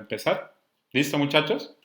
Empezar. ¿Listo, muchachos?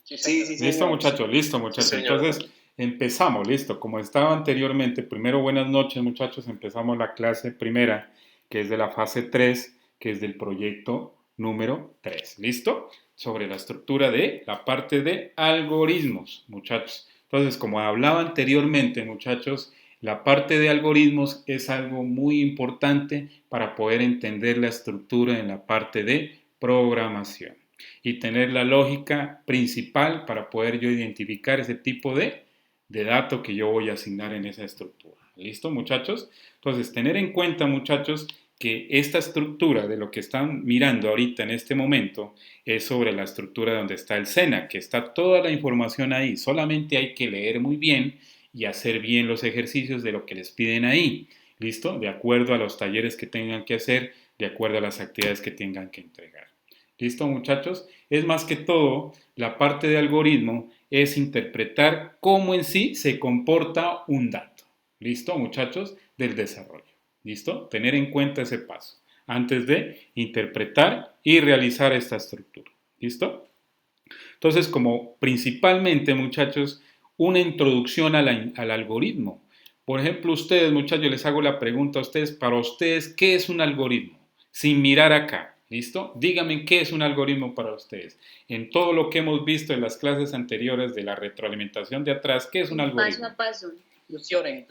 Sí, Sí, señor. sí, Listo, señor. muchachos, listo, Sí, muchachos. señor. Entonces, empezamos, listo. Como estaba anteriormente, primero buenas noches, muchachos. Empezamos la clase primera, que es de la fase 3, que es del proyecto número 3. ¿Listo? Sobre la estructura de la parte de algoritmos, muchachos. Entonces, como hablaba anteriormente, muchachos, la parte de algoritmos es algo muy importante para poder entender la estructura en la parte de programación y tener la lógica principal para poder yo identificar ese tipo de dato que yo voy a asignar en esa estructura. ¿Listo, muchachos? Entonces, tener en cuenta, muchachos, que esta estructura de lo que están mirando ahorita en este momento es sobre la estructura donde está el SENA, que está toda la información ahí. Solamente hay que leer muy bien y hacer bien los ejercicios de lo que les piden ahí. ¿Listo? De acuerdo a los talleres que tengan que hacer, de acuerdo a las actividades que tengan que entregar. ¿Listo, muchachos? Es más que todo, la parte de algoritmo es interpretar cómo en sí se comporta un dato. ¿Listo, muchachos? Del desarrollo. ¿Listo? Tener en cuenta ese paso antes de interpretar y realizar esta estructura. ¿Listo? Entonces, como principalmente, muchachos, una introducción al algoritmo. Por ejemplo, ustedes, muchachos, les hago la pregunta a ustedes, para ustedes, ¿qué es un algoritmo? Sin mirar acá, ¿listo? Díganme qué es un algoritmo para ustedes. En todo lo que hemos visto en las clases anteriores de la retroalimentación de atrás, ¿qué es un algoritmo? Paso a paso. Instrucciones.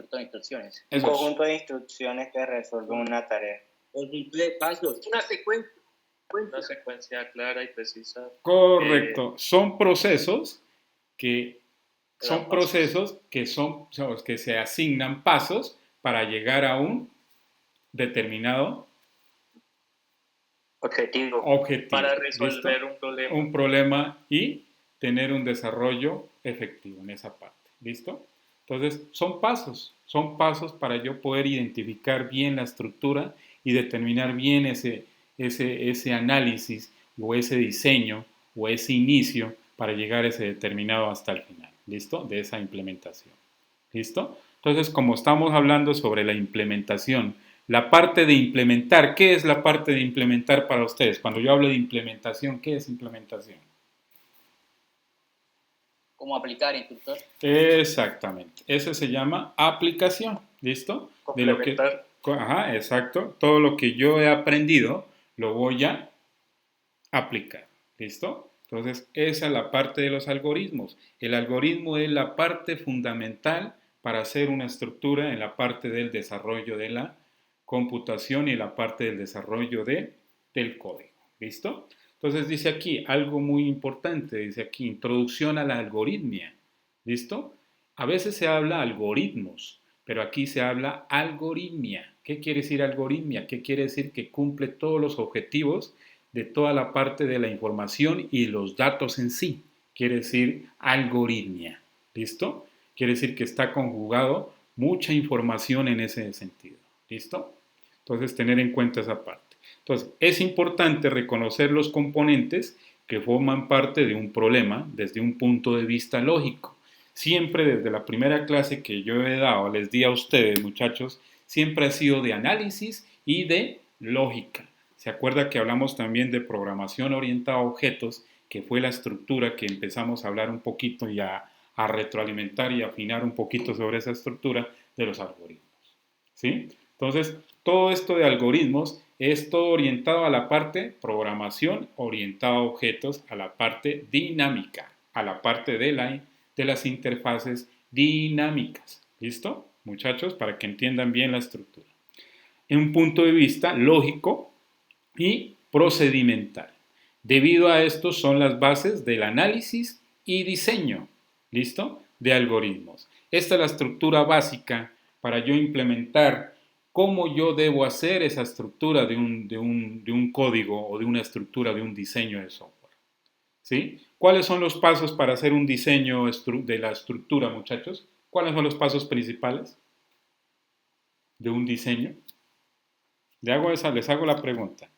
Un Eso es. conjunto de instrucciones que resuelven una tarea. Conjunto de pasos. Una secuencia clara y precisa. Correcto. Son procesos que Dan pasos. son los que se asignan pasos para llegar a un determinado Objetivo. objetivo. Para ¿Listo? resolver un problema. Un problema y tener un desarrollo efectivo en esa parte. ¿Listo? Entonces, son pasos para yo poder identificar bien la estructura y determinar bien ese análisis o ese diseño o ese inicio para llegar a ese determinado hasta el final. ¿Listo? De esa implementación. ¿Listo? Entonces, como estamos hablando sobre la implementación, la parte de implementar, ¿qué es la parte de implementar para ustedes? Cuando yo hablo de implementación, ¿qué es implementación? ¿Cómo aplicar, instructor? Exactamente. Eso se llama aplicación. ¿Listo? De lo que, Complementar. ajá, exacto. Todo lo que yo he aprendido lo voy a aplicar. ¿Listo? Entonces, esa es la parte de los algoritmos. El algoritmo es la parte fundamental para hacer una estructura en la parte del desarrollo de la computación y la parte del desarrollo del código. ¿Listo? Entonces dice aquí algo muy importante, dice aquí introducción a la algoritmia. ¿Listo? A veces se habla algoritmos, pero aquí se habla algoritmia. ¿Qué quiere decir algoritmia? ¿Qué quiere decir? Que cumple todos los objetivos de toda la parte de la información y los datos en sí. Quiere decir algoritmia. ¿Listo? Quiere decir que está conjugado mucha información en ese sentido. ¿Listo? Entonces, tener en cuenta esa parte. Entonces, es importante reconocer los componentes que forman parte de un problema desde un punto de vista lógico. Siempre desde la primera clase que yo he dado, les di a ustedes, muchachos, siempre ha sido de análisis y de lógica. ¿Se acuerda que hablamos también de programación orientada a objetos, que fue la estructura que empezamos a hablar un poquito y a retroalimentar y afinar un poquito sobre esa estructura de los algoritmos? ¿Sí? Entonces, todo esto de algoritmos es todo orientado a la parte programación, orientado a objetos, a la parte dinámica, a la parte de las interfaces dinámicas. ¿Listo? Muchachos, para que entiendan bien la estructura. En un punto de vista lógico y procedimental. Debido a esto son las bases del análisis y diseño, ¿listo? De algoritmos. Esta es la estructura básica para yo implementar cómo yo debo hacer esa estructura de un código o de una estructura de un diseño de software. ¿Sí? ¿Cuáles son los pasos para hacer un diseño de la estructura, muchachos? ¿Cuáles son los pasos principales de un diseño? Les hago la pregunta.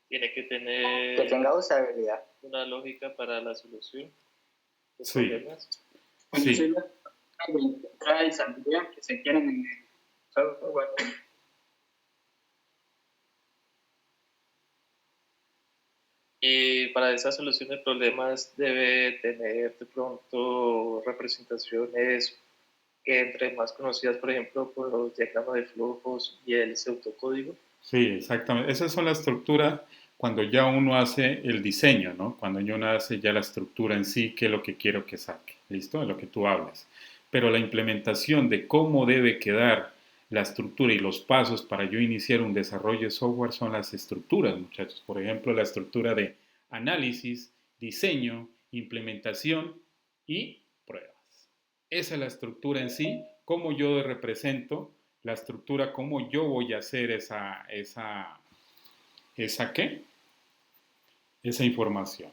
Tiene que Que tener tenga usabilidad. una lógica para la solución de Sí, problemas. sí. entrada y salida que se quieren en el software. Y para esa solución de problemas debe tener de pronto representaciones que entre más conocidas, por ejemplo, por los diagramas de flujos y el pseudocódigo. Sí, exactamente. Esas son la estructura cuando ya uno hace el diseño, ¿no? Cuando uno hace ya la estructura en sí, qué es lo que quiero que saque, ¿listo? De lo que tú hablas. Pero la implementación de cómo debe quedar la estructura y los pasos para yo iniciar un desarrollo de software son las estructuras, muchachos. Por ejemplo, la estructura de análisis, diseño, implementación y pruebas. Esa es la estructura en sí, cómo yo represento la estructura, cómo yo voy a hacer esa ¿qué? Esa información.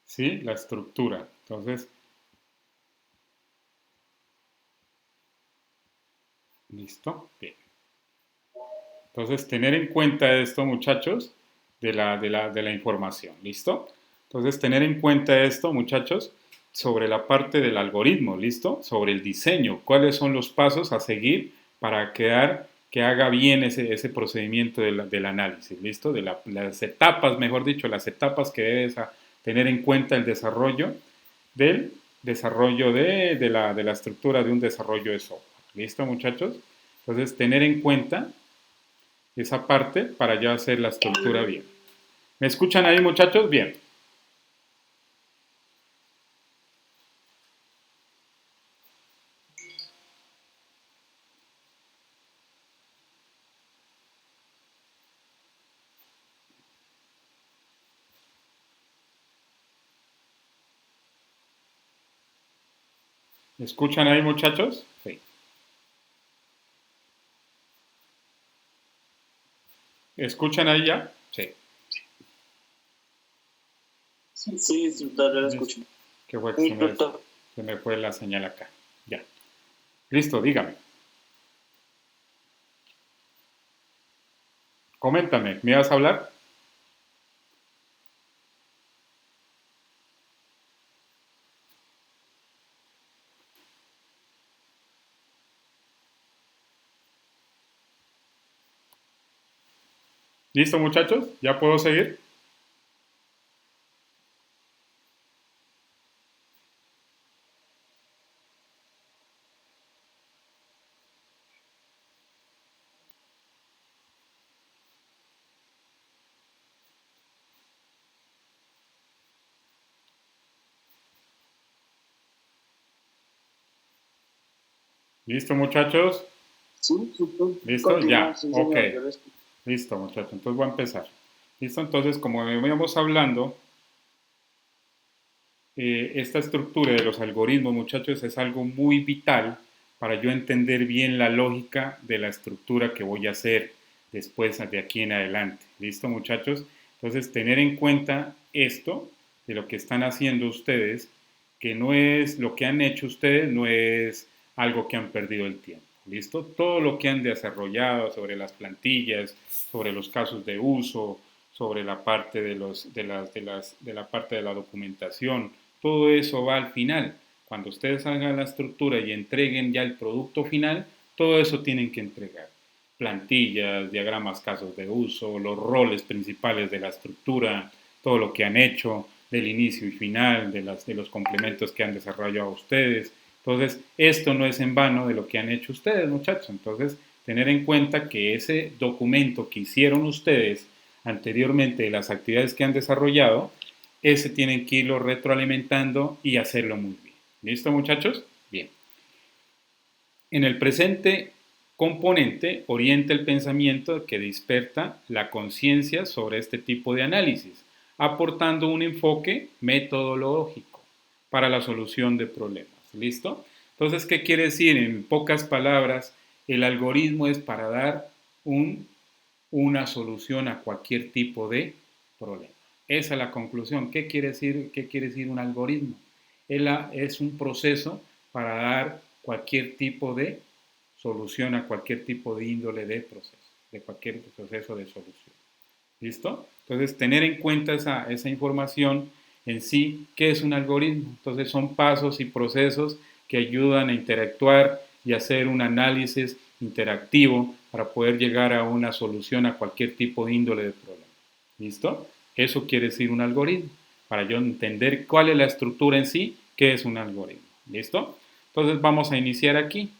¿Sí? La estructura. Entonces, ¿listo? Bien. Entonces, tener en cuenta esto, muchachos, de la información. ¿Listo? Entonces, tener en cuenta esto, muchachos, sobre la parte del algoritmo. ¿Listo? Sobre el diseño. ¿Cuáles son los pasos a seguir para que haga bien ese procedimiento del análisis? ¿Listo? Las etapas, mejor dicho, las etapas que debes tener en cuenta el desarrollo del desarrollo de la estructura de un desarrollo de software. ¿Listo, muchachos? Entonces, tener en cuenta esa parte para ya hacer la estructura bien. ¿Me escuchan ahí, muchachos? Bien. ¿Me escuchan ahí, muchachos? Sí. ¿Escuchan ahí ya? Sí. Sí, todavía lo escucho. Qué bueno que se me fue la señal acá. Ya. Listo, dígame. Coméntame, ¿me ibas a hablar? ¿Listo, muchachos? ¿Ya puedo seguir? ¿Listo, muchachos? Sí, ¿Listo? continúa, Ya. sí, Ok. señor, yo lo escucho. Listo, muchachos. Entonces voy a empezar. ¿Listo? Entonces, como veníamos hablando, esta estructura de los algoritmos, muchachos, es algo muy vital para yo entender bien la lógica de la estructura que voy a hacer después de aquí en adelante. ¿Listo, muchachos? Entonces, tener en cuenta esto de lo que están haciendo ustedes, que no es lo que han hecho ustedes, no es algo que han perdido el tiempo. ¿Listo? Todo lo que han desarrollado sobre las plantillas, sobre los casos de uso, sobre la parte de la parte de la documentación, todo eso va al final. Cuando ustedes hagan la estructura y entreguen ya el producto final, todo eso tienen que entregar. Plantillas, diagramas, casos de uso, los roles principales de la estructura, todo lo que han hecho, del inicio y final, de los complementos que han desarrollado ustedes. Entonces, esto no es en vano de lo que han hecho ustedes, muchachos. Entonces, tener en cuenta que ese documento que hicieron ustedes anteriormente de las actividades que han desarrollado, ese tienen que irlo retroalimentando y hacerlo muy bien. ¿Listo, muchachos? Bien. En el presente componente orienta el pensamiento que desperta la conciencia sobre este tipo de análisis, aportando un enfoque metodológico para la solución de problemas. ¿Listo? Entonces, ¿qué quiere decir? En pocas palabras, el algoritmo es para dar una solución a cualquier tipo de problema. Esa es la conclusión. Qué quiere decir un algoritmo? Es un proceso para dar cualquier tipo de solución a cualquier tipo de índole de proceso, de cualquier proceso de solución. ¿Listo? Entonces, tener en cuenta esa información en sí, ¿qué es un algoritmo? Entonces, son pasos y procesos que ayudan a interactuar y hacer un análisis interactivo para poder llegar a una solución a cualquier tipo de índole de problema. ¿Listo? Eso quiere decir un algoritmo, para yo entender cuál es la estructura en sí, qué es un algoritmo. ¿Listo? Entonces, vamos a iniciar aquí.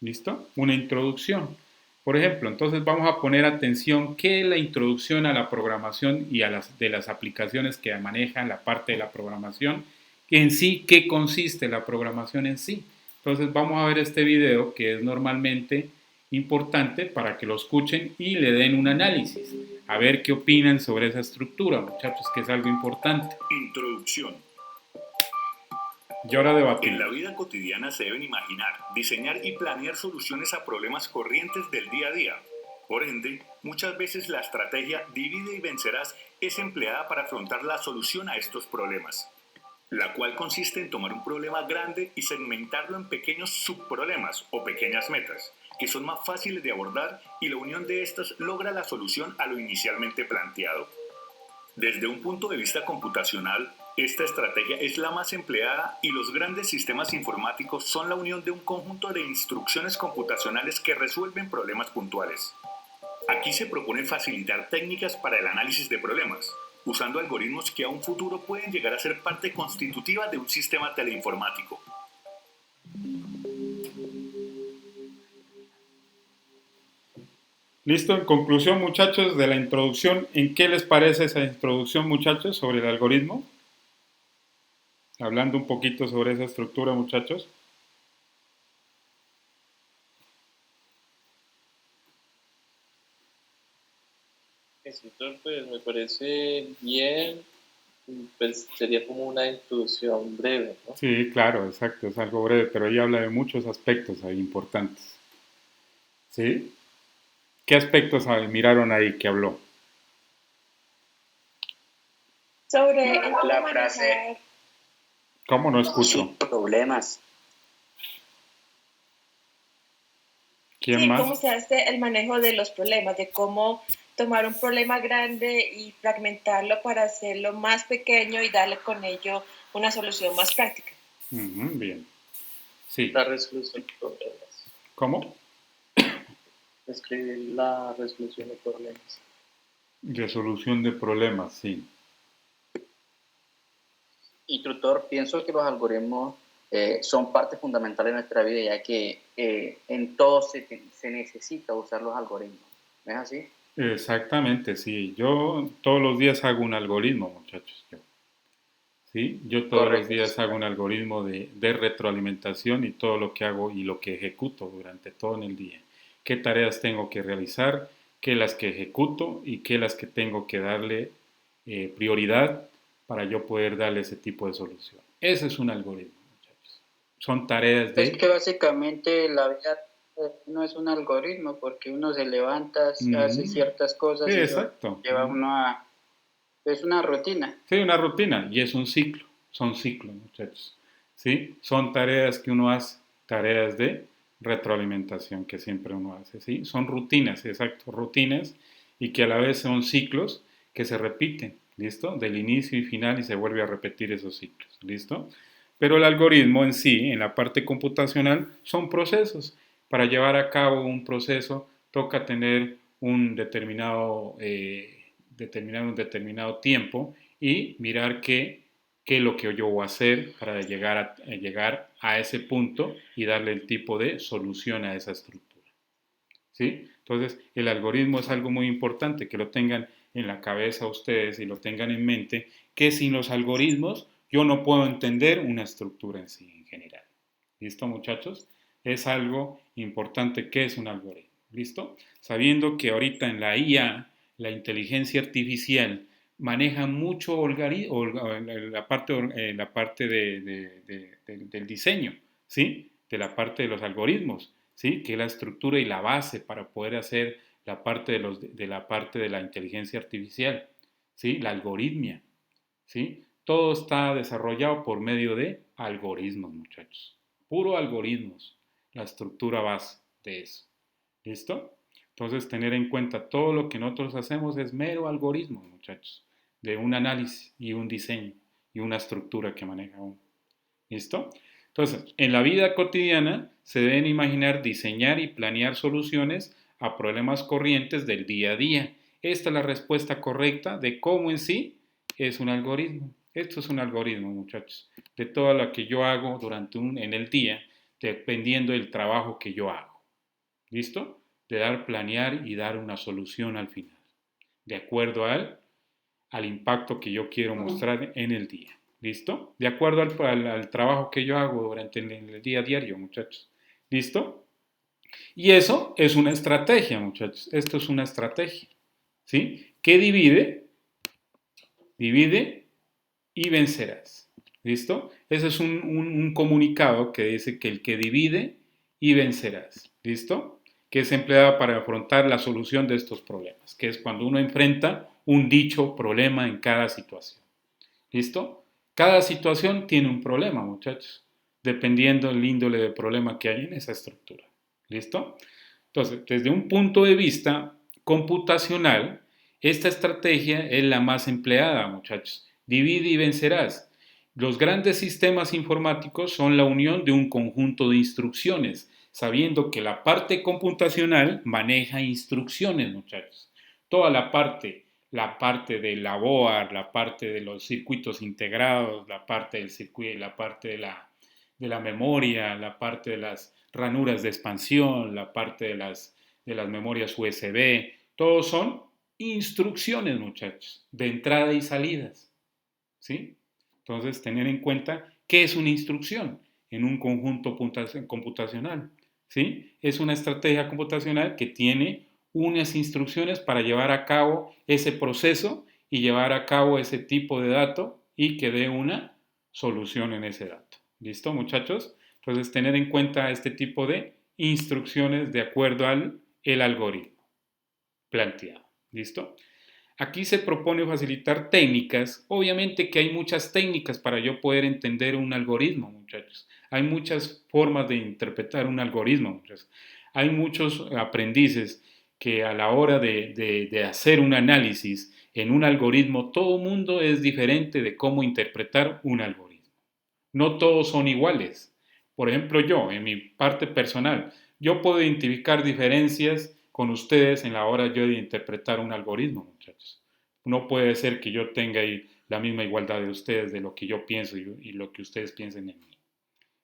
¿Listo? Una introducción. Por ejemplo, entonces vamos a poner atención qué es la introducción a la programación y de las aplicaciones que manejan la parte de la programación, en sí, qué consiste la programación en sí. Entonces vamos a ver este video que es normalmente importante para que lo escuchen y le den un análisis, a ver qué opinan sobre esa estructura, muchachos, que es algo importante. Introducción. Y ahora debatimos. En la vida cotidiana se deben imaginar, diseñar y planear soluciones a problemas corrientes del día a día. Por ende, muchas veces la estrategia divide y vencerás es empleada para afrontar la solución a estos problemas, la cual consiste en tomar un problema grande y segmentarlo en pequeños subproblemas o pequeñas metas, que son más fáciles de abordar y la unión de estas logra la solución a lo inicialmente planteado. Desde un punto de vista computacional, esta estrategia es la más empleada y los grandes sistemas informáticos son la unión de un conjunto de instrucciones computacionales que resuelven problemas puntuales. Aquí se propone facilitar técnicas para el análisis de problemas, usando algoritmos que a un futuro pueden llegar a ser parte constitutiva de un sistema teleinformático. Listo, en conclusión, muchachos, de la introducción, ¿en qué les parece esa introducción, muchachos, sobre el algoritmo? Hablando un poquito sobre esa estructura, muchachos. Escritor, pues me parece bien, pues sería como una introducción breve, ¿no? Sí, claro, exacto, es algo breve, pero ahí habla de muchos aspectos ahí importantes. ¿Sí? ¿Qué aspectos miraron ahí que habló? Sobre el La frase ¿Cómo no escucho? sin problemas. ¿Quién sí, más? cómo se hace el manejo de los problemas, de cómo tomar un problema grande y fragmentarlo para hacerlo más pequeño y darle con ello una solución más práctica. Bien. Sí. La resolución de problemas. ¿Cómo? Escribir la resolución de problemas. Resolución de problemas, sí. Y tutor, pienso que los algoritmos son parte fundamental de nuestra vida, ya que en todo se necesita usar los algoritmos. ¿No es así? Exactamente, sí. Yo todos los días hago un algoritmo, muchachos. ¿Sí? Yo todos los días hago un algoritmo de retroalimentación y todo lo que hago y lo que ejecuto durante todo el día. ¿Qué tareas tengo que realizar? ¿Qué las que ejecuto? ¿Y qué las que tengo que darle prioridad para yo poder darle ese tipo de solución? Ese es un algoritmo, muchachos. Son tareas de... Es que básicamente la vida no es un algoritmo, porque uno se levanta, hace ciertas cosas Sí, y exacto. lleva uno a... Es una rutina. Sí, una rutina y es un ciclo, son ciclos, muchachos. ¿Sí? Son tareas que uno hace, tareas de retroalimentación que siempre uno hace, ¿sí? Son rutinas, exacto, rutinas y que a la vez son ciclos que se repiten, ¿listo? Del inicio y final y se vuelve a repetir esos ciclos, ¿listo? Pero el algoritmo en sí, en la parte computacional, son procesos. Para llevar a cabo un proceso toca tener un determinado tiempo y mirar qué es lo que yo voy a hacer para llegar a ese punto y darle el tipo de solución a esa estructura. ¿Sí? Entonces, el algoritmo es algo muy importante, que lo tengan en la cabeza ustedes y lo tengan en mente, que sin los algoritmos yo no puedo entender una estructura en sí, en general. ¿Listo, muchachos? Es algo importante que es un algoritmo. ¿Listo? Sabiendo que ahorita en la IA, la inteligencia artificial, maneja mucho la parte del diseño, ¿sí? De la parte de los algoritmos, ¿sí? Que es la estructura y la base para poder hacer la parte de la inteligencia artificial, ¿sí? La algoritmia, ¿sí? Todo está desarrollado por medio de algoritmos, muchachos. puro algoritmos, la estructura base de eso. ¿Listo? Entonces, tener en cuenta todo lo que nosotros hacemos es mero algoritmo, muchachos, de un análisis y un diseño y una estructura que maneja uno. ¿Listo? Entonces, en la vida cotidiana se deben imaginar, diseñar y planear soluciones a problemas corrientes del día a día. Esta es la respuesta correcta de cómo en sí es un algoritmo. Esto es un algoritmo, muchachos, de todo lo que yo hago en el día, dependiendo del trabajo que yo hago. ¿Listo? De planear y dar una solución al final, de acuerdo al impacto que yo quiero mostrar en el día. ¿Listo? De acuerdo al trabajo que yo hago durante el día a diario, muchachos. ¿Listo? Y eso es una estrategia, muchachos. Esto es una estrategia. ¿Sí? ¿Qué divide? Divide y vencerás. ¿Listo? Ese es un comunicado que dice que el que divide y vencerás. ¿Listo? Que es empleada para afrontar la solución de estos problemas, que es cuando uno enfrenta un dicho problema en cada situación. ¿Listo? Cada situación tiene un problema, muchachos, dependiendo del índole de problema que hay en esa estructura. ¿Listo? Entonces, desde un punto de vista computacional, esta estrategia es la más empleada, muchachos. Divide y vencerás. Los grandes sistemas informáticos son la unión de un conjunto de instrucciones, sabiendo que la parte computacional maneja instrucciones, muchachos. Toda la parte de la board, la parte de los circuitos integrados, la parte del circuito, la parte de la memoria, la parte de las ranuras de expansión, la parte de las memorias USB, todos son instrucciones, muchachos, de entrada y salidas. ¿Sí? Entonces, tener en cuenta qué es una instrucción en un conjunto computacional. ¿Sí? Es una estrategia computacional que tiene unas instrucciones para llevar a cabo ese proceso y llevar a cabo ese tipo de dato y que dé una solución en ese dato. ¿Listo, muchachos? Entonces, tener en cuenta este tipo de instrucciones de acuerdo al algoritmo planteado. ¿Listo? Aquí se propone facilitar técnicas. Obviamente que hay muchas técnicas para yo poder entender un algoritmo, muchachos. Hay muchas formas de interpretar un algoritmo, muchachos. Hay muchos aprendices que a la hora de hacer un análisis en un algoritmo, todo mundo es diferente de cómo interpretar un algoritmo. No todos son iguales. Por ejemplo, yo, en mi parte personal, yo puedo identificar diferencias con ustedes en la hora yo de interpretar un algoritmo, muchachos. No puede ser que yo tenga la misma igualdad de ustedes de lo que yo pienso y lo que ustedes piensen en mí.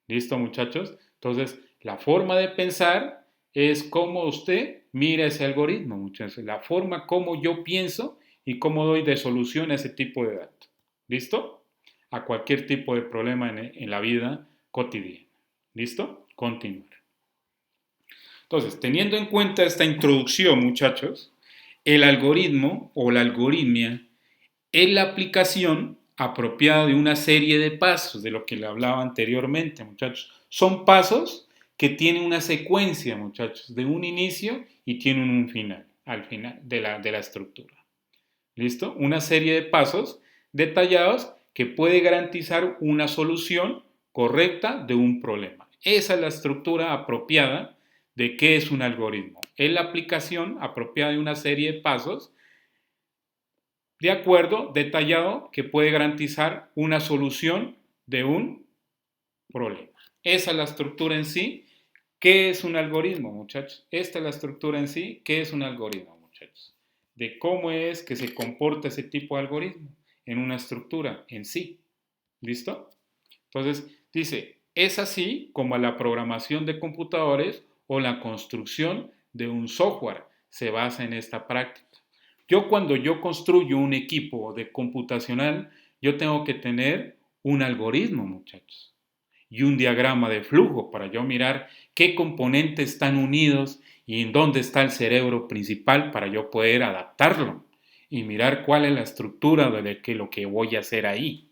¿Listo, muchachos? Entonces, la forma de pensar es cómo usted mira ese algoritmo, muchachos. La forma como yo pienso y cómo doy de solución a ese tipo de datos. ¿Listo? A cualquier tipo de problema en la vida cotidiana. ¿Listo? Continuar. Entonces, teniendo en cuenta esta introducción, muchachos, el algoritmo o la algoritmia es la aplicación apropiada de una serie de pasos, de lo que le hablaba anteriormente, muchachos. Son pasos que tienen una secuencia, muchachos, de un inicio y tienen un final, al final de la estructura. ¿Listo? Una serie de pasos detallados que puede garantizar una solución correcta de un problema. Esa es la estructura apropiada de qué es un algoritmo. Es la aplicación apropiada de una serie de pasos de acuerdo, detallado, que puede garantizar una solución de un problema. Esa es la estructura en sí. ¿Qué es un algoritmo, muchachos? Esta es la estructura en sí. ¿Qué es un algoritmo, muchachos? De cómo es que se comporta ese tipo de algoritmo en una estructura en sí. ¿Listo? Entonces, dice, es así como la programación de computadores o la construcción de un software se basa en esta práctica. Cuando yo construyo un equipo de computacional, yo tengo que tener un algoritmo, muchachos, y un diagrama de flujo para yo mirar qué componentes están unidos y en dónde está el cerebro principal para yo poder adaptarlo y mirar cuál es la estructura de lo que voy a hacer ahí,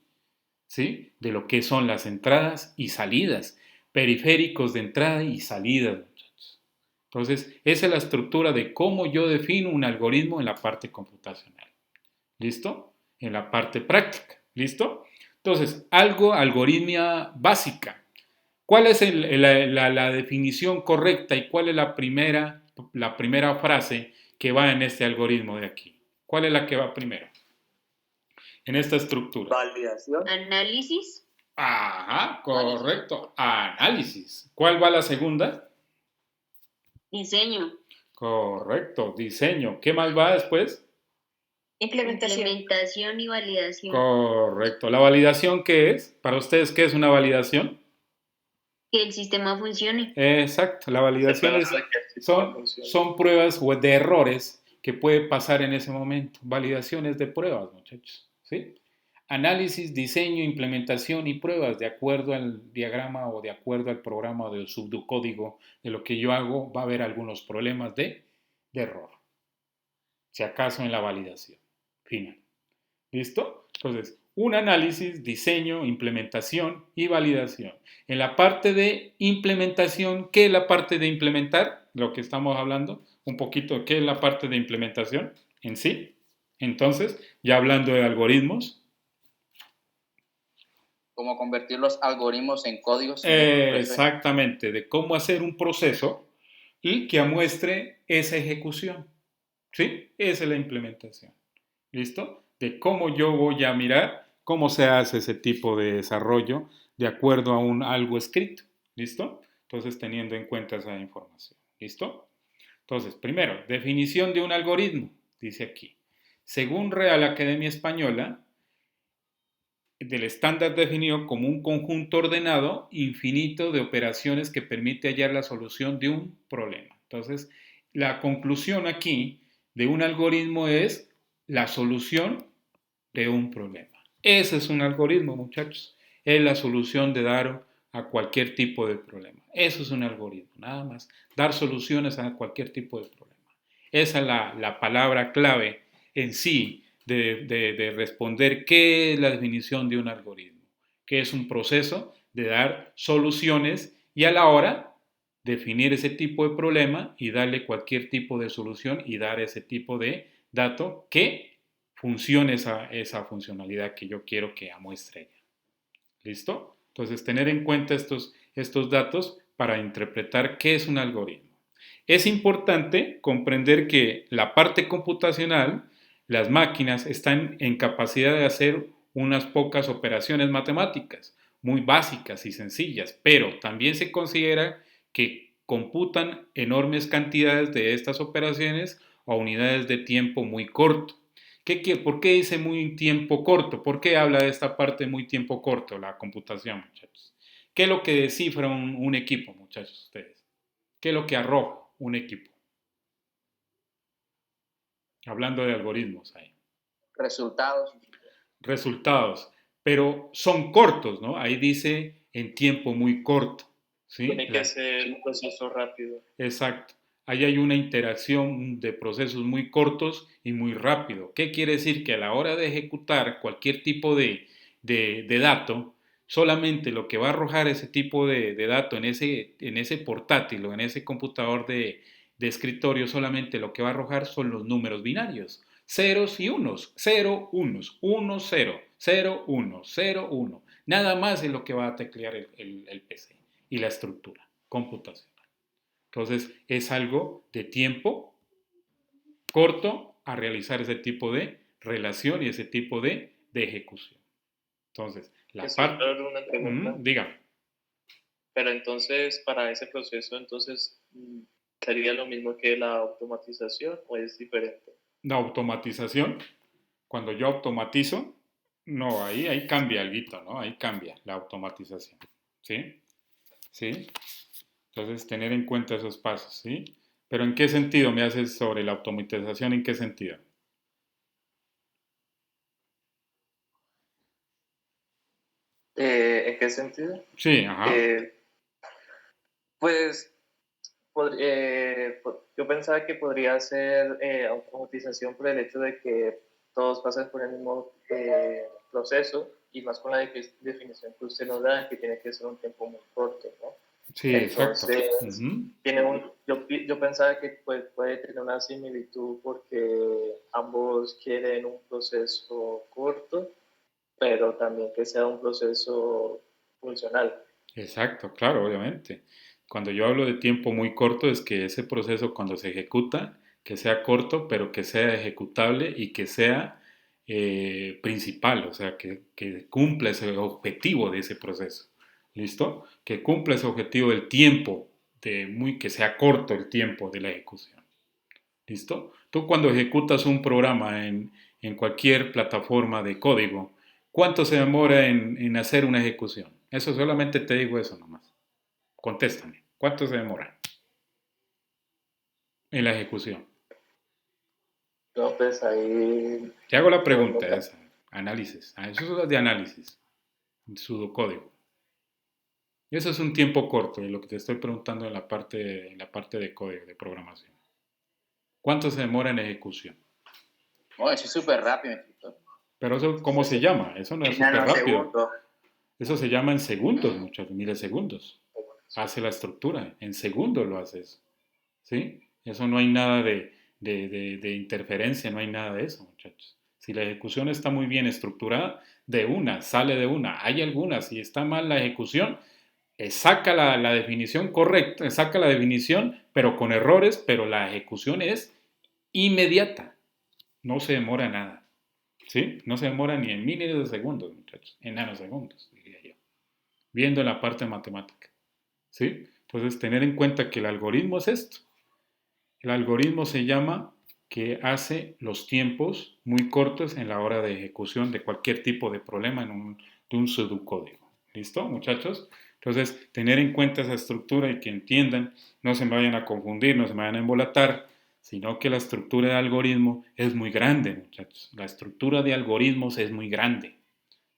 ¿sí? De lo que son las entradas y salidas, periféricos de entrada y salida, muchachos. Entonces, esa es la estructura de cómo yo defino un algoritmo en la parte computacional. ¿Listo? En la parte práctica. ¿Listo? Entonces, algoritmia básica. ¿Cuál es la definición correcta y cuál es la primera frase que va en este algoritmo de aquí? ¿Cuál es la que va primero en esta estructura? Validación. Análisis. Ajá, correcto. Análisis. ¿Cuál va la segunda? Diseño. Correcto, diseño. ¿Qué más va después? Implementación. Implementación y validación. Correcto. ¿La validación qué es? Para ustedes, ¿qué es una validación? Que el sistema funcione. Exacto, la validación son pruebas de errores que puede pasar en ese momento. Validaciones de pruebas, muchachos. ¿Sí? Análisis, diseño, implementación y pruebas de acuerdo al diagrama o de acuerdo al programa de subcódigo de lo que yo hago, va a haber algunos problemas de error. Si acaso en la validación final. ¿Listo? Entonces, un análisis, diseño, implementación y validación. En la parte de implementación, ¿qué es la parte de implementar? Lo que estamos hablando, un poquito, ¿qué es la parte de implementación en sí? Entonces, ya hablando de algoritmos. Cómo convertir los algoritmos en códigos. Exactamente, de cómo hacer un proceso y que muestre esa ejecución. ¿Sí? Esa es la implementación. ¿Listo? De cómo yo voy a mirar cómo se hace ese tipo de desarrollo de acuerdo a algo escrito. ¿Listo? Entonces, teniendo en cuenta esa información. ¿Listo? Entonces, primero, definición de un algoritmo, dice aquí. Según Real Academia Española, del estándar definido como un conjunto ordenado infinito de operaciones que permite hallar la solución de un problema. Entonces, la conclusión aquí de un algoritmo es la solución de un problema. Ese es un algoritmo, muchachos. Es la solución de dar a cualquier tipo de problema. Eso es un algoritmo, nada más. Dar soluciones a cualquier tipo de problema. Esa es la palabra clave en sí de responder qué es la definición de un algoritmo, que es un proceso de dar soluciones y a la hora definir ese tipo de problema y darle cualquier tipo de solución y dar ese tipo de dato que funcione esa funcionalidad que yo quiero que muestre ella. ¿Listo? Entonces, tener en cuenta estos datos para interpretar qué es un algoritmo. Es importante comprender que la parte computacional, las máquinas están en capacidad de hacer unas pocas operaciones matemáticas, muy básicas y sencillas, pero también se considera que computan enormes cantidades de estas operaciones a unidades de tiempo muy corto. ¿Por qué dice muy tiempo corto? ¿Por qué habla de esta parte muy tiempo corto, la computación, muchachos? ¿Qué es lo que descifra un equipo, muchachos, ustedes? ¿Qué es lo que arroja un equipo? Hablando de algoritmos ahí. Resultados, pero son cortos, ¿no? Ahí dice en tiempo muy corto. ¿Sí? Tiene que ser un proceso rápido. Exacto. Ahí hay una interacción de procesos muy cortos y muy rápido. ¿Qué quiere decir? Que a la hora de ejecutar cualquier tipo de dato, solamente lo que va a arrojar ese tipo de dato en ese portátil o en ese computador de escritorio, solamente lo que va a arrojar son los números binarios. Ceros y unos, 0, unos, 1, 0, 0, 1, 0, 1. Nada más es lo que va a teclear el PC y la estructura computacional. Entonces, es algo de tiempo corto a realizar ese tipo de relación y ese tipo de ejecución. Entonces, la parte... una pregunta. Dígame. Pero entonces, para ese proceso, entonces, ¿sería lo mismo que la automatización o es diferente? La automatización, cuando yo automatizo, no, ahí cambia algo, ¿no? Ahí cambia la automatización. ¿Sí? ¿Sí? Entonces, tener en cuenta esos pasos, ¿sí? Pero ¿en qué sentido me haces sobre la automatización? ¿En qué sentido? ¿En qué sentido? Sí, ajá. Pues yo pensaba que podría ser automatización por el hecho de que todos pasan por el mismo proceso y más con la definición que usted nos da, que tiene que ser un tiempo muy corto, ¿no? Sí, Entonces, exacto. yo pensaba que puede tener una similitud porque ambos quieren un proceso corto, pero también que sea un proceso funcional. Exacto, claro, obviamente. Cuando yo hablo de tiempo muy corto es que ese proceso cuando se ejecuta, que sea corto, pero que sea ejecutable y que sea principal, o sea, que cumpla ese objetivo de ese proceso. ¿Listo? Que cumpla ese objetivo del tiempo, que sea corto el tiempo de la ejecución. ¿Listo? Tú cuando ejecutas un programa en cualquier plataforma de código, ¿cuánto se demora en hacer una ejecución? Eso solamente te digo eso nomás. Contéstame. ¿Cuánto se demora en la ejecución? No, pues ahí Te hago la pregunta esa. Análisis. Eso es de análisis. Pseudocódigo. Y eso es un tiempo corto de lo que te estoy preguntando en la parte de código, de programación. ¿Cuánto se demora en ejecución? Oh, eso es súper rápido, instructor. Pero eso, ¿cómo se llama? Eso no es En súper rápido. nanosegundos. Eso se llama en segundos, muchachos, milisegundos. Hace la estructura, en segundos lo hace eso. ¿Sí? Eso no hay nada de interferencia, no hay nada de eso, muchachos. Si la ejecución está muy bien estructurada, de una, sale de una. Hay algunas, si está mal la ejecución, saca la definición correcta, saca la definición, pero con errores, pero la ejecución es inmediata. No se demora nada. ¿Sí? No se demora ni en miles de segundos, muchachos, en nanosegundos, diría yo. Viendo la parte matemática. ¿Sí? Entonces, tener en cuenta que el algoritmo es esto. El algoritmo se llama que hace los tiempos muy cortos en la hora de ejecución de cualquier tipo de problema de un pseudocódigo. ¿Listo, muchachos? Entonces, tener en cuenta esa estructura y que entiendan, no se me vayan a confundir, no se me vayan a embolatar, sino que la estructura de algoritmo es muy grande, muchachos. La estructura de algoritmos es muy grande,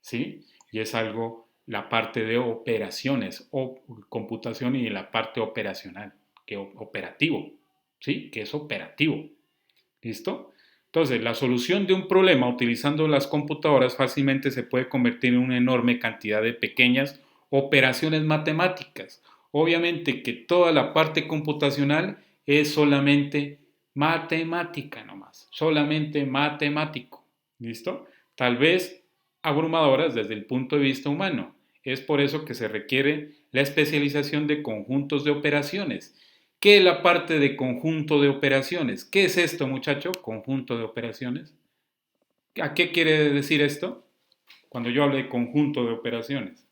¿sí? Y es algo, la parte de operaciones, o computación y la parte operacional, que operativo, ¿sí? Que es operativo, ¿listo? Entonces, la solución de un problema utilizando las computadoras fácilmente se puede convertir en una enorme cantidad de pequeñas operaciones matemáticas. Obviamente que toda la parte computacional es solamente matemática nomás, solamente matemático, ¿listo? Tal vez abrumadoras desde el punto de vista humano. Es por eso que se requiere la especialización de conjuntos de operaciones. ¿Qué es la parte de conjunto de operaciones? ¿Qué es esto, muchacho? Conjunto de operaciones. ¿A qué quiere decir esto? Cuando yo hablo de conjunto de operaciones.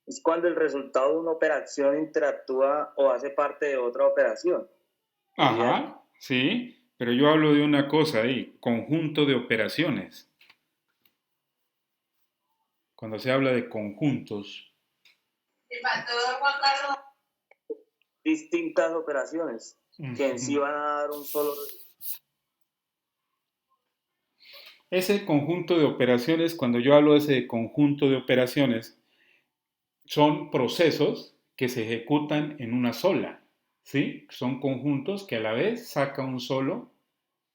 Es cuando el resultado de una operación interactúa o hace parte de otra operación. Ajá, sí, pero yo hablo de una cosa ahí, conjunto de operaciones. Cuando se habla de conjuntos. Distintas operaciones que en sí van a dar un solo. Ese conjunto de operaciones, cuando yo hablo de ese conjunto de operaciones, son procesos que se ejecutan en una sola, ¿sí? Son conjuntos que a la vez sacan un solo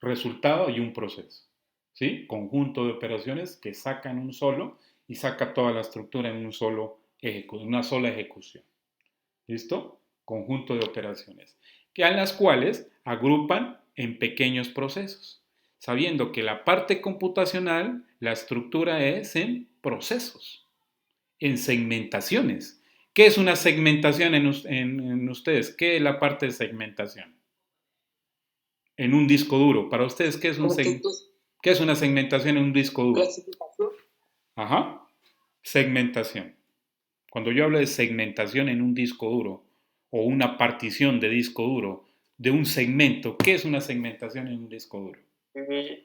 resultado y un proceso, ¿sí? Conjunto de operaciones que sacan un solo y saca toda la estructura en una sola ejecución. ¿Listo? Conjunto de operaciones, que a las cuales agrupan en pequeños procesos, sabiendo que la parte computacional, la estructura es en procesos, en segmentaciones. ¿Qué es una segmentación en ustedes? ¿Qué es la parte de segmentación? En un disco duro. Para ustedes, ¿qué es una segmentación en un disco duro? Clasificación. Ajá. Segmentación. Cuando yo hablo de segmentación en un disco duro o una partición de disco duro de un segmento, ¿qué es una segmentación en un disco duro?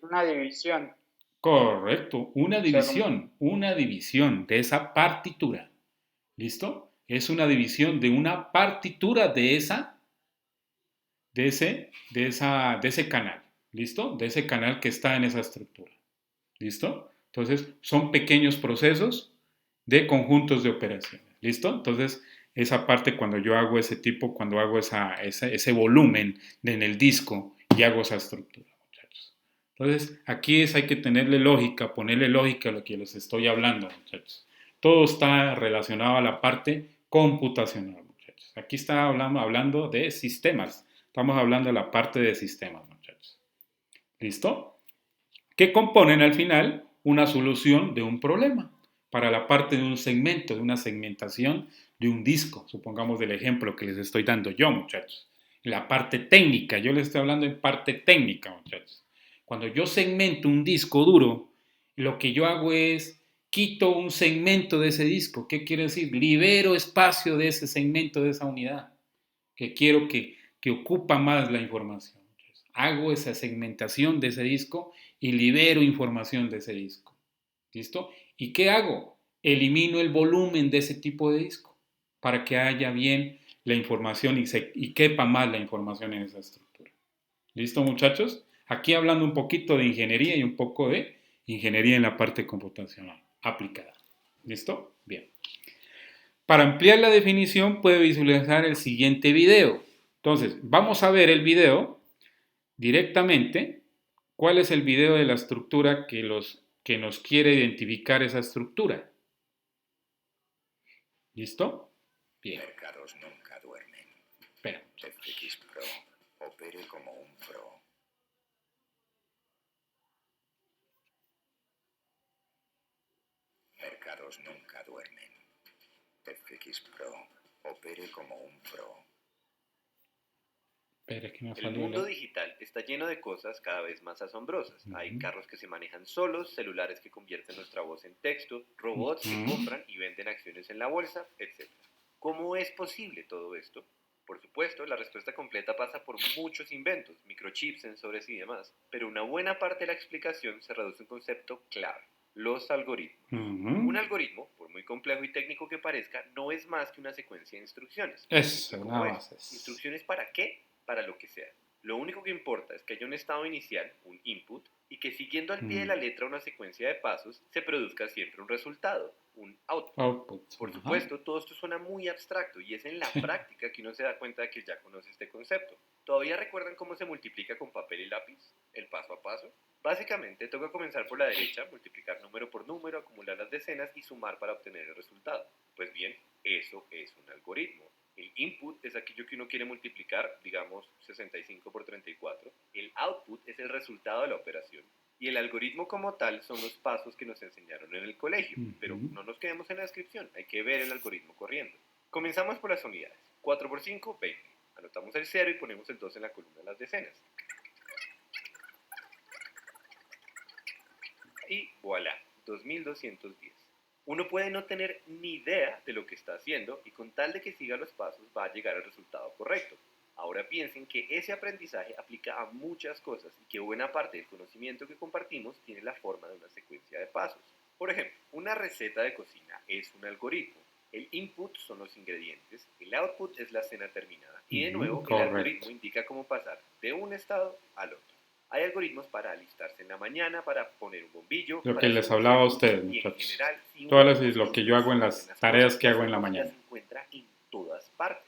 Una división. Correcto, una división de esa partitura. ¿Listo? Es una división de una partitura de ese canal. ¿Listo? De ese canal que está en esa estructura. ¿Listo? Entonces, son pequeños procesos de conjuntos de operaciones. ¿Listo? Entonces, esa parte cuando yo hago cuando hago ese volumen en el disco y hago esa estructura, muchachos. Entonces, aquí hay que ponerle lógica a lo que les estoy hablando, muchachos. Todo está relacionado a la parte computacional, muchachos. Aquí está hablando de sistemas. Estamos hablando de la parte de sistemas, muchachos. ¿Listo? Que componen al final una solución de un problema. para la parte de un segmento, de una segmentación de un disco, supongamos del ejemplo que les estoy dando yo, muchachos. La parte técnica, yo les estoy hablando en parte técnica, muchachos. Cuando yo segmento un disco duro, lo que yo hago es quito un segmento de ese disco. ¿Qué quiere decir? Libero espacio de ese segmento, de esa unidad, que quiero que ocupa más la información. Entonces, hago esa segmentación de ese disco y libero información de ese disco. ¿Listo? ¿Y qué hago? Elimino el volumen de ese tipo de disco para que haya bien la información y quepa más la información en esa estructura. ¿Listo, muchachos? Aquí hablando un poquito de ingeniería y un poco de ingeniería en la parte computacional aplicada. ¿Listo? Bien. Para ampliar la definición puede visualizar el siguiente video. Entonces, vamos a ver el video directamente. ¿Cuál es el video de la estructura que nos quiere identificar esa estructura? ¿Listo? Bien. Mercados nunca duermen. Espera. FX Pro. Opere como un pro. Mercados nunca duermen. FX Pro. Opere como un pro. Espera que no El salió mundo digital está lleno de cosas cada vez más asombrosas. Hay carros que se manejan solos, celulares que convierten nuestra voz en texto, robots que compran y venden acciones en la bolsa, etc. ¿Cómo es posible todo esto? Por supuesto, la respuesta completa pasa por muchos inventos, microchips, sensores y demás, pero una buena parte de la explicación se reduce a un concepto clave: los algoritmos. Un algoritmo, por muy complejo y técnico que parezca, no es más que una secuencia de instrucciones. Eso, ¿Cómo nada es? más es. ¿Instrucciones para qué? Para lo que sea. Lo único que importa es que haya un estado inicial, un input, y que siguiendo al pie de la letra una secuencia de pasos, se produzca siempre un resultado, un output. Output. Por supuesto, todo esto suena muy abstracto y es en la práctica que uno se da cuenta de que ya conoce este concepto. ¿Todavía recuerdan cómo se multiplica con papel y lápiz? El paso a paso. Básicamente, toca comenzar por la derecha, multiplicar número por número, acumular las decenas y sumar para obtener el resultado. Pues bien, eso es un algoritmo. El input es aquello que uno quiere multiplicar, digamos 65 por 34. El output es el resultado de la operación. Y el algoritmo como tal son los pasos que nos enseñaron en el colegio. Pero no nos quedemos en la descripción, hay que ver el algoritmo corriendo. Comenzamos por las unidades. 4 por 5, 20. Anotamos el 0 y ponemos el 2 en la columna de las decenas. Y voilà, 2210. Uno puede no tener ni idea de lo que está haciendo y con tal de que siga los pasos va a llegar al resultado correcto. Ahora piensen que ese aprendizaje aplica a muchas cosas y que buena parte del conocimiento que compartimos tiene la forma de una secuencia de pasos. Por ejemplo, una receta de cocina es un algoritmo. El input son los ingredientes, el output es la cena terminada y de nuevo el algoritmo indica cómo pasar de un estado al otro. Hay algoritmos para alistarse en la mañana, para poner un bombillo. Lo que les hablaba a ustedes, muchachos. Todo lo que yo hago en las tareas que hago en la mañana. Se encuentra en todas partes.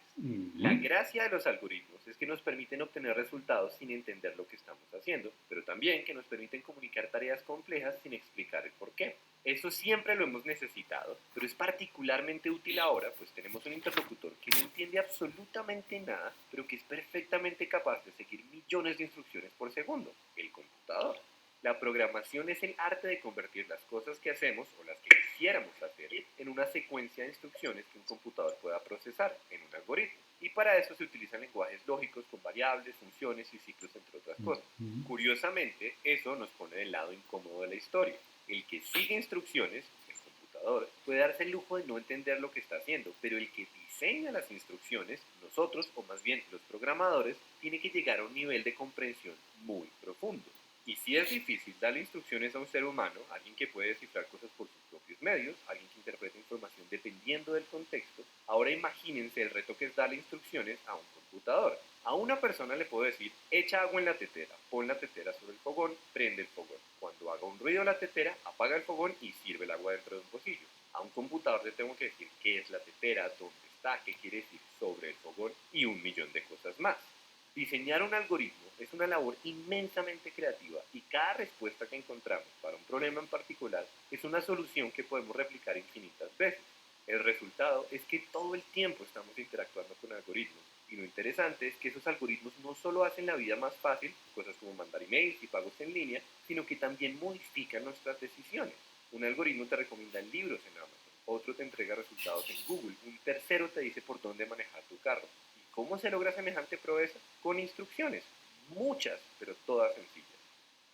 La gracia de los algoritmos es que nos permiten obtener resultados sin entender lo que estamos haciendo, pero también que nos permiten comunicar tareas complejas sin explicar el por qué. Eso siempre lo hemos necesitado, pero es particularmente útil ahora, pues tenemos un interlocutor que no entiende absolutamente nada, pero que es perfectamente capaz de seguir millones de instrucciones por segundo: el computador. La programación es el arte de convertir las cosas que hacemos o las que quisiéramos hacer en una secuencia de instrucciones que un computador pueda procesar en un algoritmo. Y para eso se utilizan lenguajes lógicos con variables, funciones y ciclos, entre otras cosas. Curiosamente, eso nos pone del lado incómodo de la historia. El que sigue instrucciones, el computador, puede darse el lujo de no entender lo que está haciendo, pero el que diseña las instrucciones, nosotros, o más bien los programadores, tiene que llegar a un nivel de comprensión muy profundo. Y si es difícil darle instrucciones a un ser humano, alguien que puede descifrar cosas por sus propios medios, alguien que interpreta información dependiendo del contexto, ahora imagínense el reto que es darle instrucciones a un computador. A una persona le puedo decir: echa agua en la tetera, pon la tetera sobre el fogón, prende el fogón. Cuando haga un ruido la tetera, apaga el fogón y sirve el agua dentro de un pocillo. A un computador le tengo que decir qué es la tetera, dónde está, qué quiere decir sobre el fogón y un millón de cosas más. Diseñar un algoritmo es una labor inmensamente creativa y cada respuesta que encontramos para un problema en particular es una solución que podemos replicar infinitas veces. El resultado es que todo el tiempo estamos interactuando con algoritmos y lo interesante es que esos algoritmos no solo hacen la vida más fácil, cosas como mandar emails y pagos en línea, sino que también modifican nuestras decisiones. Un algoritmo te recomienda libros en Amazon, otro te entrega resultados en Google, un tercero te dice por dónde manejar tu carro. ¿Y cómo se logra semejante proeza? Con instrucciones, muchas, pero todas sencillas.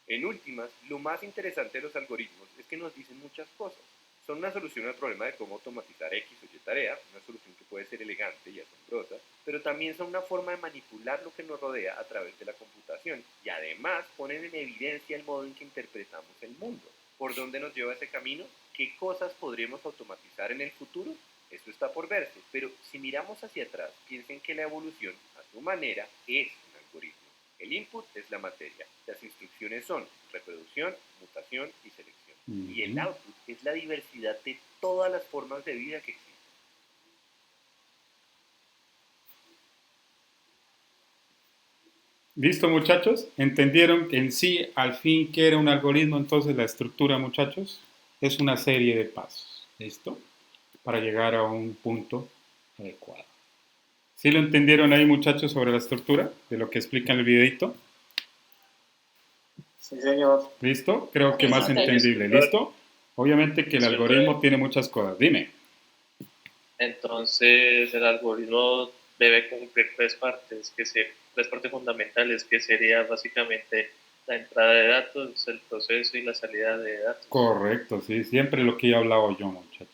En últimas, lo más interesante de los algoritmos es que nos dicen muchas cosas. Son una solución al problema de cómo automatizar X o Y tarea, una solución que puede ser elegante y asombrosa, pero también son una forma de manipular lo que nos rodea a través de la computación y además ponen en evidencia el modo en que interpretamos el mundo. ¿Por dónde nos lleva ese camino? ¿Qué cosas podremos automatizar en el futuro? Eso está por verse, pero si miramos hacia atrás, piensen que la evolución, a su manera, es un algoritmo. El input es la materia, las instrucciones son reproducción, mutación y selección. Y el output es la diversidad de todas las formas de vida que existen. ¿Listo, muchachos? ¿Entendieron que en sí, al fin, qué era un algoritmo? Entonces, la estructura, muchachos, es una serie de pasos, ¿listo? Para llegar a un punto adecuado. ¿Sí lo entendieron ahí, muchachos, sobre la estructura de lo que explica en el videito? Sí, señor. ¿Listo? Creo que Sí, más sí, entendible. ¿Listo? Obviamente que el algoritmo tiene muchas cosas. Dime. Entonces, el algoritmo debe cumplir tres partes fundamentales, que sería básicamente la entrada de datos, el proceso y la salida de datos. Correcto, sí. Siempre lo que he hablado yo, muchachos.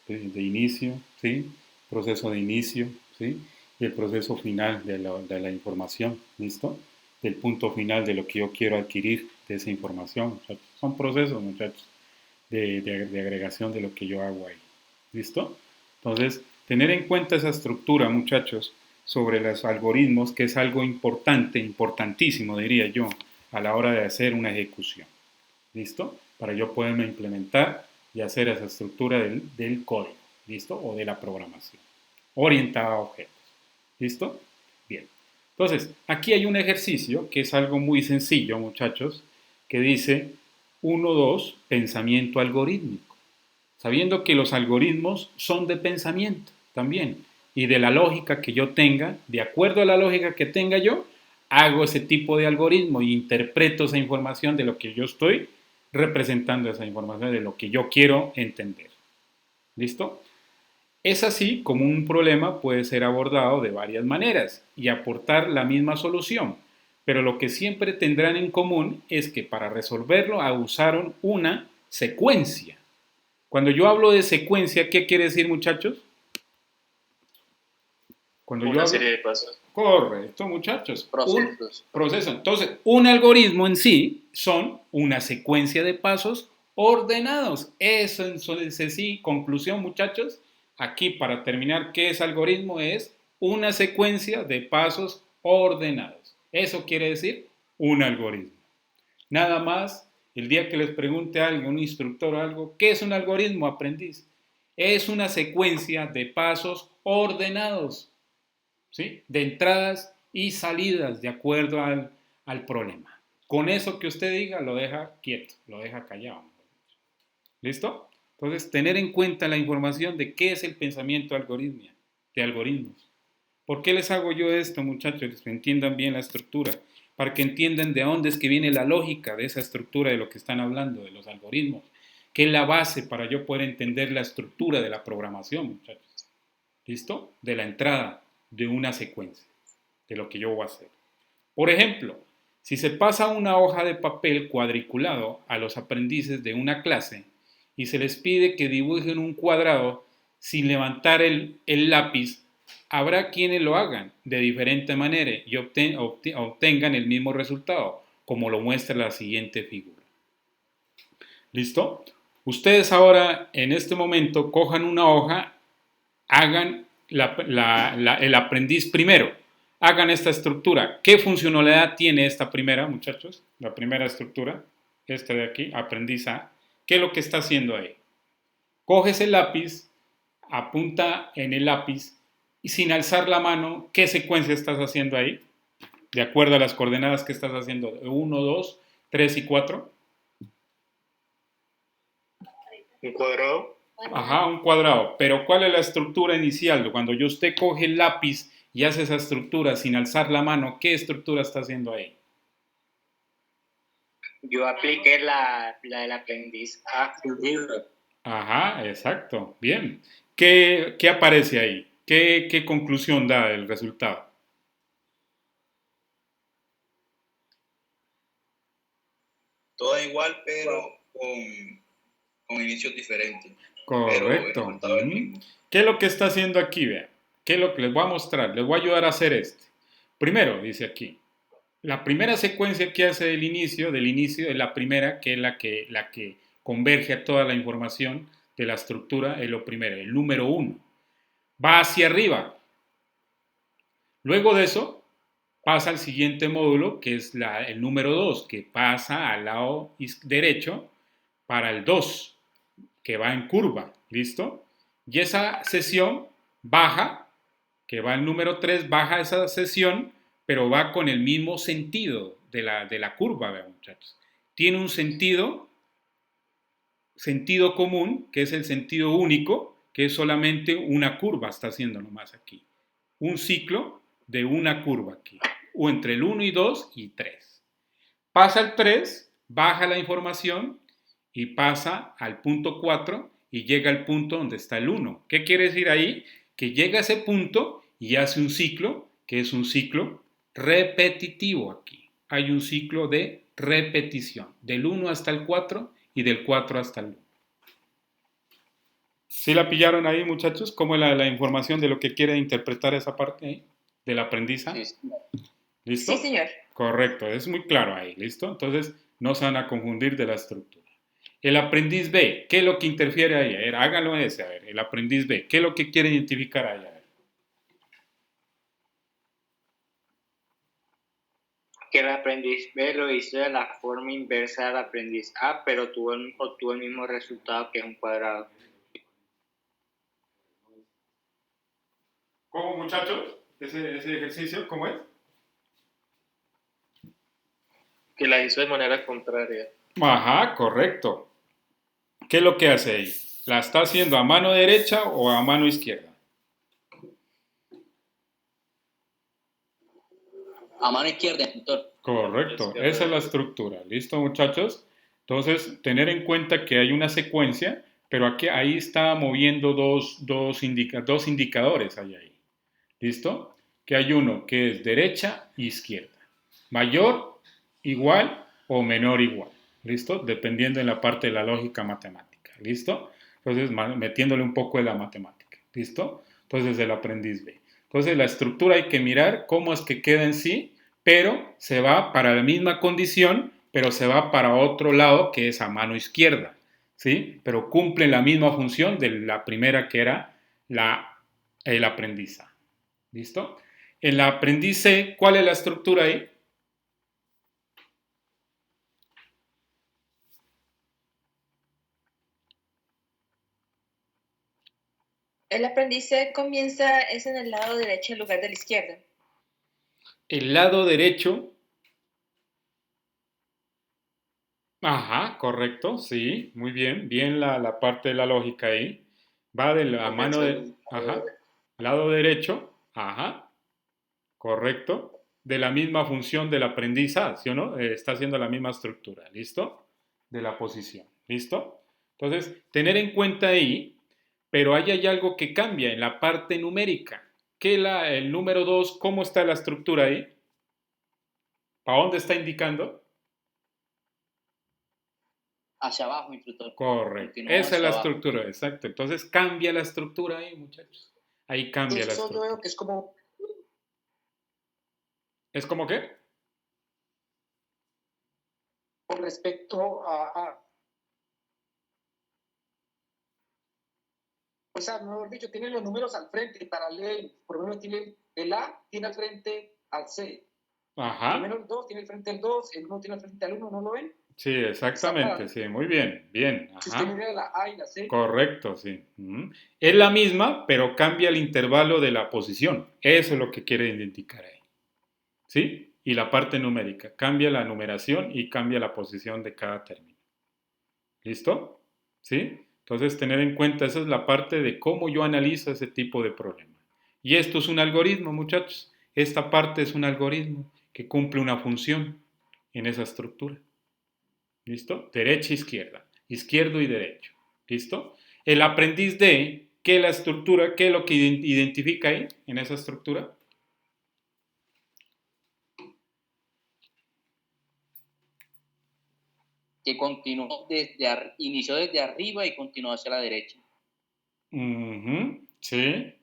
De inicio, ¿sí? Proceso de inicio, ¿sí? Y el proceso final de la información, ¿listo? Del punto final de lo que yo quiero adquirir de esa información, muchachos. Son procesos, muchachos, de agregación de lo que yo hago ahí. ¿Listo? Entonces, tener en cuenta esa estructura, muchachos, sobre los algoritmos, que es algo importante, importantísimo, diría yo, a la hora de hacer una ejecución. ¿Listo? Para yo poderme implementar y hacer esa estructura del código. ¿Listo? O de la programación. Orientada a objetos. ¿Listo? Bien. Entonces, aquí hay un ejercicio que es algo muy sencillo, muchachos, que dice 1, 2, pensamiento algorítmico. Sabiendo que los algoritmos son de pensamiento también y de la lógica que yo tenga, de acuerdo a la lógica que tenga yo, hago ese tipo de algoritmo e interpreto esa información de lo que yo estoy representando, esa información de lo que yo quiero entender. ¿Listo? Es así como un problema puede ser abordado de varias maneras y aportar la misma solución, pero lo que siempre tendrán en común es que para resolverlo usaron una secuencia. Cuando yo hablo de secuencia, ¿qué quiere decir, muchachos? Cuando Una serie de pasos. Correcto, muchachos. Procesos. Proceso. Entonces, un algoritmo en sí son una secuencia de pasos ordenados. Eso es sí, conclusión, muchachos. Aquí, para terminar, ¿qué es algoritmo? Es una secuencia de pasos ordenados. Eso quiere decir un algoritmo. Nada más, el día que les pregunte a alguien, un instructor o algo, ¿qué es un algoritmo, aprendiz? Es una secuencia de pasos ordenados, ¿sí? De entradas y salidas de acuerdo al problema. Con eso que usted diga, lo deja quieto, lo deja callado. ¿Listo? Entonces, tener en cuenta la información de qué es el pensamiento de algoritmos. ¿Por qué les hago yo esto, muchachos? Que entiendan bien la estructura, para que entiendan de dónde es que viene la lógica de esa estructura de lo que están hablando, de los algoritmos, que es la base para yo poder entender la estructura de la programación, muchachos. ¿Listo? De la entrada de una secuencia, de lo que yo voy a hacer. Por ejemplo, si se pasa una hoja de papel cuadriculado a los aprendices de una clase y se les pide que dibujen un cuadrado sin levantar el lápiz, habrá quienes lo hagan de diferente manera y obtengan el mismo resultado, como lo muestra la siguiente figura. ¿Listo? Ustedes ahora, en este momento, cojan una hoja, hagan el aprendiz primero, hagan esta estructura. ¿Qué funcionalidad tiene esta primera, muchachos? La primera estructura, esta de aquí, aprendiz A. ¿Qué es lo que está haciendo ahí? Coges el lápiz, apunta en el lápiz y sin alzar la mano, ¿qué secuencia estás haciendo ahí? De acuerdo a las coordenadas que estás haciendo, 1, 2, 3 y 4. ¿Un cuadrado? Ajá, un cuadrado. Pero ¿cuál es la estructura inicial? Cuando usted coge el lápiz y hace esa estructura sin alzar la mano, ¿qué estructura está haciendo ahí? Yo apliqué la del aprendiz A. Ajá, exacto. Bien. ¿Qué aparece ahí? ¿Qué conclusión da el resultado? Toda igual, pero con inicios diferentes. Pero el Correcto. resultado es el mismo. ¿Qué es lo que está haciendo aquí? Vean. ¿Qué es lo que les voy a mostrar? Les voy a ayudar a hacer este. Primero, dice aquí, la primera secuencia que hace del inicio es la primera, que es la que converge a toda la información de la estructura, es lo primero, el número 1. Va hacia arriba. Luego de eso, pasa al siguiente módulo, que es el número 2, que pasa al lado derecho para el 2, que va en curva. ¿Listo? Y esa sesión baja, que va el número 3, baja esa sesión, pero va con el mismo sentido de la curva, vean, muchachos. Tiene un sentido común, que es el sentido único, que es solamente una curva, está haciendo nomás aquí. Un ciclo de una curva aquí, o entre el 1 y 2 y 3. Pasa el 3, baja la información y pasa al punto 4 y llega al punto donde está el 1. ¿Qué quiere decir ahí? Que llega a ese punto y hace un ciclo, que es un ciclo repetitivo aquí. Hay un ciclo de repetición, del 1 hasta el 4 y del 4 hasta el 1. ¿Sí la pillaron ahí, muchachos? ¿Cómo es la información de lo que quiere interpretar esa parte ahí? ¿Del aprendizaje? Sí. ¿Listo? Sí, señor. Correcto, es muy claro ahí, ¿listo? Entonces, no se van a confundir de la estructura. El aprendiz B, ¿qué es lo que interfiere ahí? A ver, háganlo ese, a ver, el aprendiz B, ¿qué es lo que quiere identificar ahí? A ver. Que el aprendiz B lo hizo de la forma inversa del aprendiz A, pero obtuvo el mismo resultado, que es un cuadrado. ¿Cómo, muchachos? ¿Ese ejercicio cómo es? Que la hizo de manera contraria. Ajá, correcto. ¿Qué es lo que hace ahí? ¿La está haciendo a mano derecha o a mano izquierda? A mano izquierda, doctor. Correcto, esa es la estructura. ¿Listo, muchachos? Entonces, tener en cuenta que hay una secuencia, pero aquí, ahí está moviendo dos indicadores ahí. ¿Listo? Que hay uno que es derecha e izquierda. Mayor, igual o menor igual. ¿Listo? Dependiendo en la parte de la lógica matemática. ¿Listo? Entonces, metiéndole un poco de la matemática. ¿Listo? Entonces, el aprendiz B. Entonces, la estructura hay que mirar cómo es que queda en sí, pero se va para la misma condición, pero se va para otro lado que es a mano izquierda. ¿Sí? Pero cumple la misma función de la primera que era el aprendizaje. ¿Listo? En la aprendiz C, ¿cuál es la estructura ahí? El aprendizaje es en el lado derecho en lugar del izquierdo. El lado derecho. Ajá, correcto, sí, muy bien. Bien la parte de la lógica ahí. Va de la mano de... Ajá, lado derecho. Ajá, correcto. De la misma función del aprendizaje, ¿sí o no? Está haciendo la misma estructura, ¿listo? De la posición, ¿listo? Entonces, tener en cuenta ahí, pero ahí hay algo que cambia en la parte numérica. ¿Qué el número 2, cómo está la estructura ahí? ¿Para dónde está indicando? Hacia abajo, instructor. Correcto. Continúa Esa es la hacia abajo. estructura, exacto. Entonces cambia la estructura ahí, muchachos. Ahí cambia la Eso yo estructura. veo que es como, ¿Es como qué? con respecto o sea, mejor dicho, tiene los números al frente, paralelo. Por lo menos tiene el A, tiene al frente al C. Ajá. Por lo menos el 2 tiene al frente al 2, el 1 tiene al frente al 1, ¿no lo ven? Sí, exactamente, sí, muy bien, bien. Si usted Ajá. mira la A y la C. Correcto, sí. Es la misma, pero cambia el intervalo de la posición. Eso es lo que quiere identificar ahí. ¿Sí? Y la parte numérica. Cambia la numeración y cambia la posición de cada término. ¿Listo? ¿Sí? Entonces, tener en cuenta, esa es la parte de cómo yo analizo ese tipo de problema. Y esto es un algoritmo, muchachos. Esta parte es un algoritmo que cumple una función en esa estructura. ¿Listo? Derecha, izquierda. Izquierdo y derecho. ¿Listo? El aprendiz D, ¿qué es la estructura? ¿Qué es lo que identifica ahí en esa estructura? Que continuó inició desde arriba y continuó hacia la derecha. Sí.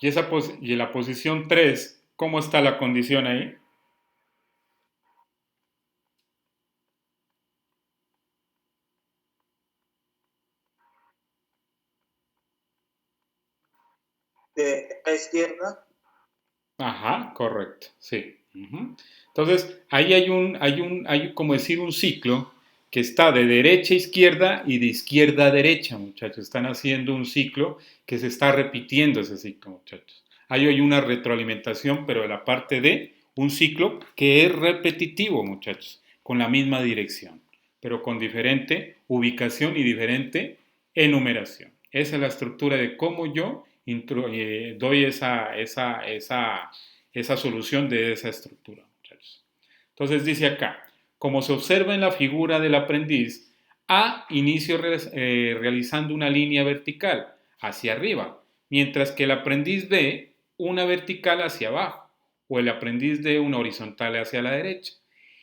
Y en la posición 3, ¿cómo está la condición ahí? De la izquierda. Ajá, correcto, sí. Entonces, ahí hay como decir un ciclo que está de derecha a izquierda y de izquierda a derecha, muchachos. Están haciendo un ciclo que se está repitiendo ese ciclo, muchachos. Ahí hay una retroalimentación, pero de la parte de un ciclo que es repetitivo, muchachos, con la misma dirección, pero con diferente ubicación y diferente enumeración. Esa es la estructura de cómo yo doy esa solución de esa estructura, muchachos. Entonces dice acá, como se observa en la figura del aprendiz, A inicio realizando una línea vertical hacia arriba, mientras que el aprendiz B una vertical hacia abajo, o el aprendiz D una horizontal hacia la derecha.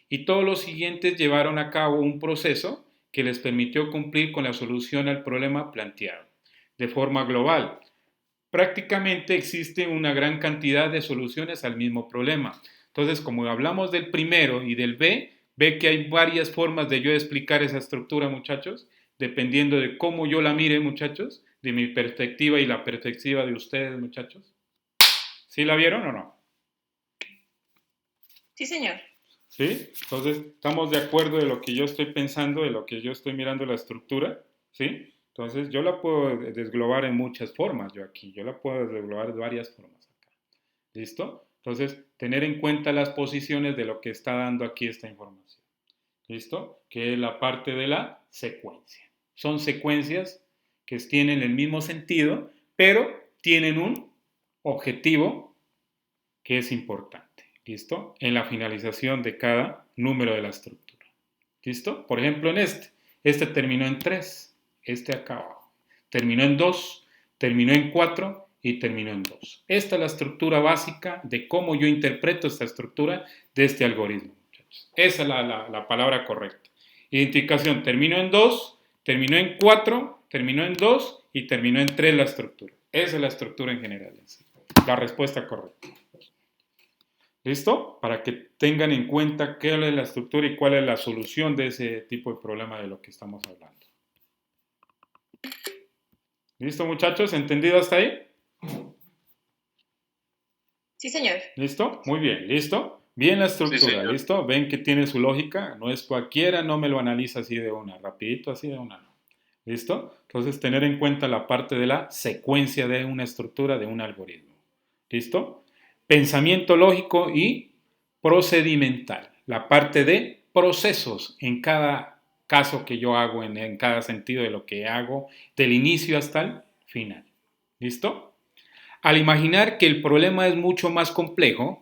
Y todos los siguientes llevaron a cabo un proceso que les permitió cumplir con la solución al problema planteado. De forma global, prácticamente existe una gran cantidad de soluciones al mismo problema. Entonces, como hablamos del primero y del B, ve que hay varias formas de yo explicar esa estructura, muchachos, dependiendo de cómo yo la mire, muchachos, de mi perspectiva y la perspectiva de ustedes, muchachos. ¿Sí la vieron o no? Sí, señor. ¿Sí? Entonces, estamos de acuerdo de lo que yo estoy pensando, de lo que yo estoy mirando la estructura, ¿sí? Entonces, yo la puedo desglobar en muchas formas, yo la puedo desglobar de varias formas acá. ¿Listo? Entonces, tener en cuenta las posiciones de lo que está dando aquí esta información. ¿Listo? Que es la parte de la secuencia. Son secuencias que tienen el mismo sentido, pero tienen un objetivo que es importante. ¿Listo? En la finalización de cada número de la estructura. ¿Listo? Por ejemplo, en este terminó en 3, este acá abajo. Terminó en 2, terminó en 4 y terminó en 2. Esta es la estructura básica de cómo yo interpreto esta estructura de este algoritmo, muchachos. Esa es la palabra correcta. Identificación, terminó en 2, terminó en 4, terminó en 2 y terminó en 3 la estructura. Esa es la estructura en general. La respuesta correcta. ¿Listo? Para que tengan en cuenta qué es la estructura y cuál es la solución de ese tipo de problema de lo que estamos hablando. ¿Listo, muchachos? ¿Entendido hasta ahí? Sí, señor. ¿Listo? Muy bien. ¿Listo? Bien la estructura. Sí, ¿listo? Ven que tiene su lógica. No es cualquiera, no me lo analiza así de una. Rapidito, así de una. No. ¿Listo? Entonces, tener en cuenta la parte de la secuencia de una estructura de un algoritmo. ¿Listo? Pensamiento lógico y procedimental. La parte de procesos en cada caso que yo hago, en cada sentido de lo que hago, del inicio hasta el final. ¿Listo? Al imaginar que el problema es mucho más complejo,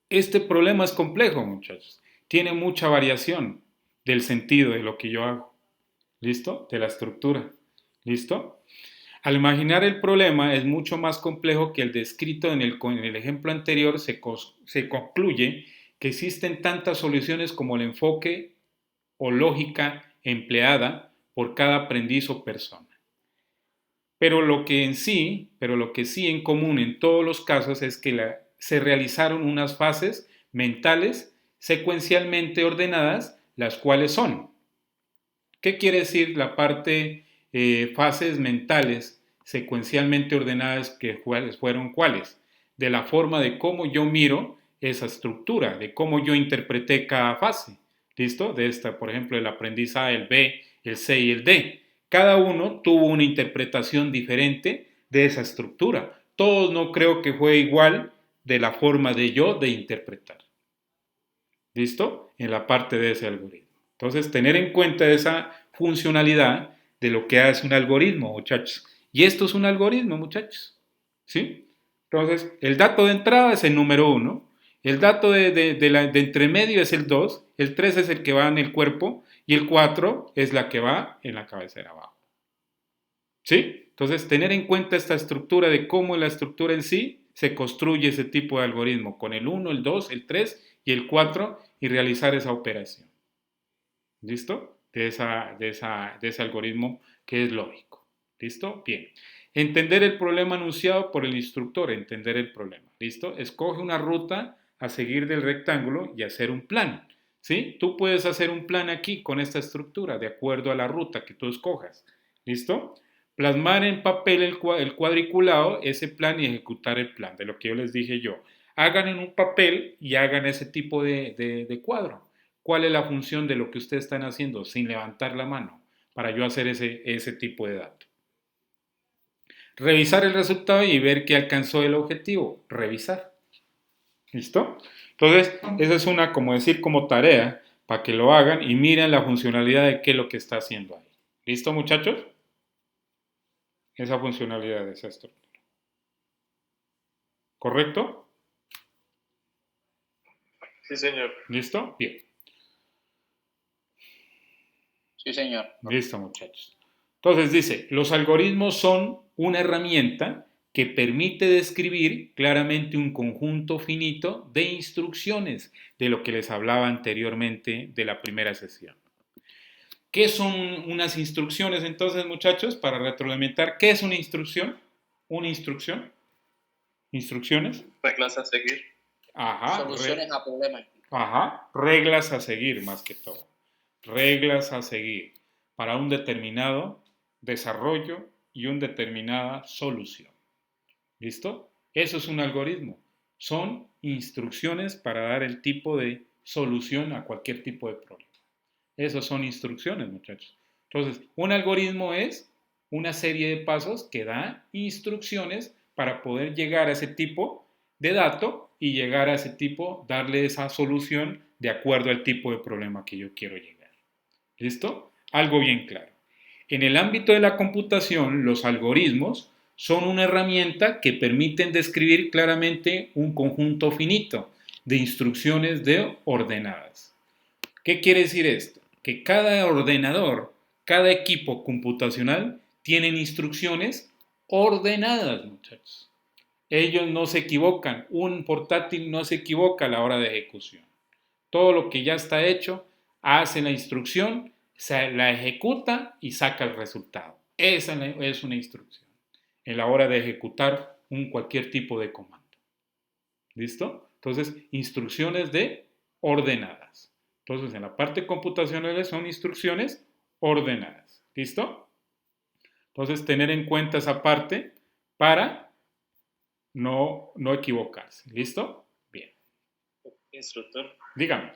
este problema es complejo, muchachos. Tiene mucha variación del sentido de lo que yo hago. ¿Listo? De la estructura. ¿Listo? Al imaginar el problema es mucho más complejo que el descrito en el ejemplo anterior, se concluye que existen tantas soluciones como el enfoque o lógica empleada por cada aprendiz o persona. Pero lo que sí en común en todos los casos es que se realizaron unas fases mentales secuencialmente ordenadas, las cuales son. ¿Qué quiere decir la parte fases mentales secuencialmente ordenadas que fueron cuáles? De la forma de cómo yo miro esa estructura, de cómo yo interpreté cada fase. ¿Listo? De esta, por ejemplo, el aprendiz A, el B, el C y el D. Cada uno tuvo una interpretación diferente de esa estructura. Todos no creo que fue igual de la forma de yo de interpretar. ¿Listo? En la parte de ese algoritmo. Entonces, tener en cuenta esa funcionalidad de lo que hace un algoritmo, muchachos. Y esto es un algoritmo, muchachos. ¿Sí? Entonces, el dato de entrada es el número 1 El dato de entre medio es el 2, el 3 es el que va en el cuerpo y el 4 es la que va en la cabecera abajo. ¿Sí? Entonces, tener en cuenta esta estructura de cómo la estructura en sí se construye ese tipo de algoritmo con el 1, el 2, el 3 y el 4 y realizar esa operación. ¿Listo? De ese algoritmo que es lógico. ¿Listo? Bien. Entender el problema anunciado por el instructor, entender el problema. ¿Listo? Escoge una ruta a seguir del rectángulo y hacer un plan. ¿Sí? Tú puedes hacer un plan aquí con esta estructura de acuerdo a la ruta que tú escojas. ¿Listo? Plasmar en papel el cuadriculado, ese plan y ejecutar el plan, de lo que yo les dije yo. Hagan en un papel y hagan ese tipo de cuadro. ¿Cuál es la función de lo que ustedes están haciendo sin levantar la mano para yo hacer ese tipo de dato? Revisar el resultado y ver que alcanzó el objetivo. Revisar. ¿Listo? Entonces, esa es una, como decir, como tarea para que lo hagan y miren la funcionalidad de qué es lo que está haciendo ahí. ¿Listo, muchachos? Esa funcionalidad de esa estructura. ¿Correcto? Sí, señor. ¿Listo? Bien. Sí, señor. Listo, muchachos. Entonces dice, los algoritmos son una herramienta que permite describir claramente un conjunto finito de instrucciones, de lo que les hablaba anteriormente de la primera sesión. ¿Qué son unas instrucciones entonces, muchachos? Para retroalimentar, ¿qué es una instrucción? ¿Una instrucción? ¿Instrucciones? Reglas a seguir. Ajá. Soluciones a problemas. Ajá. Reglas a seguir más que todo. Reglas a seguir para un determinado desarrollo y una determinada solución. ¿Listo? Eso es un algoritmo. Son instrucciones para dar el tipo de solución a cualquier tipo de problema. Esas son instrucciones, muchachos. Entonces, un algoritmo es una serie de pasos que da instrucciones para poder llegar a ese tipo de dato y llegar a ese tipo, darle esa solución de acuerdo al tipo de problema que yo quiero llegar. ¿Listo? Algo bien claro. En el ámbito de la computación, los algoritmos son una herramienta que permiten describir claramente un conjunto finito de instrucciones ordenadas. ¿Qué quiere decir esto? Que cada ordenador, cada equipo computacional tienen instrucciones ordenadas, muchachos. Ellos no se equivocan, un portátil no se equivoca a la hora de ejecución. Todo lo que ya está hecho, hace la instrucción, se la ejecuta y saca el resultado. Esa es una instrucción en la hora de ejecutar cualquier tipo de comando. ¿Listo? Entonces, instrucciones ordenadas. Entonces, en la parte computacional son instrucciones ordenadas. ¿Listo? Entonces, tener en cuenta esa parte para no equivocarse. ¿Listo? Bien. Instructor. Dígame.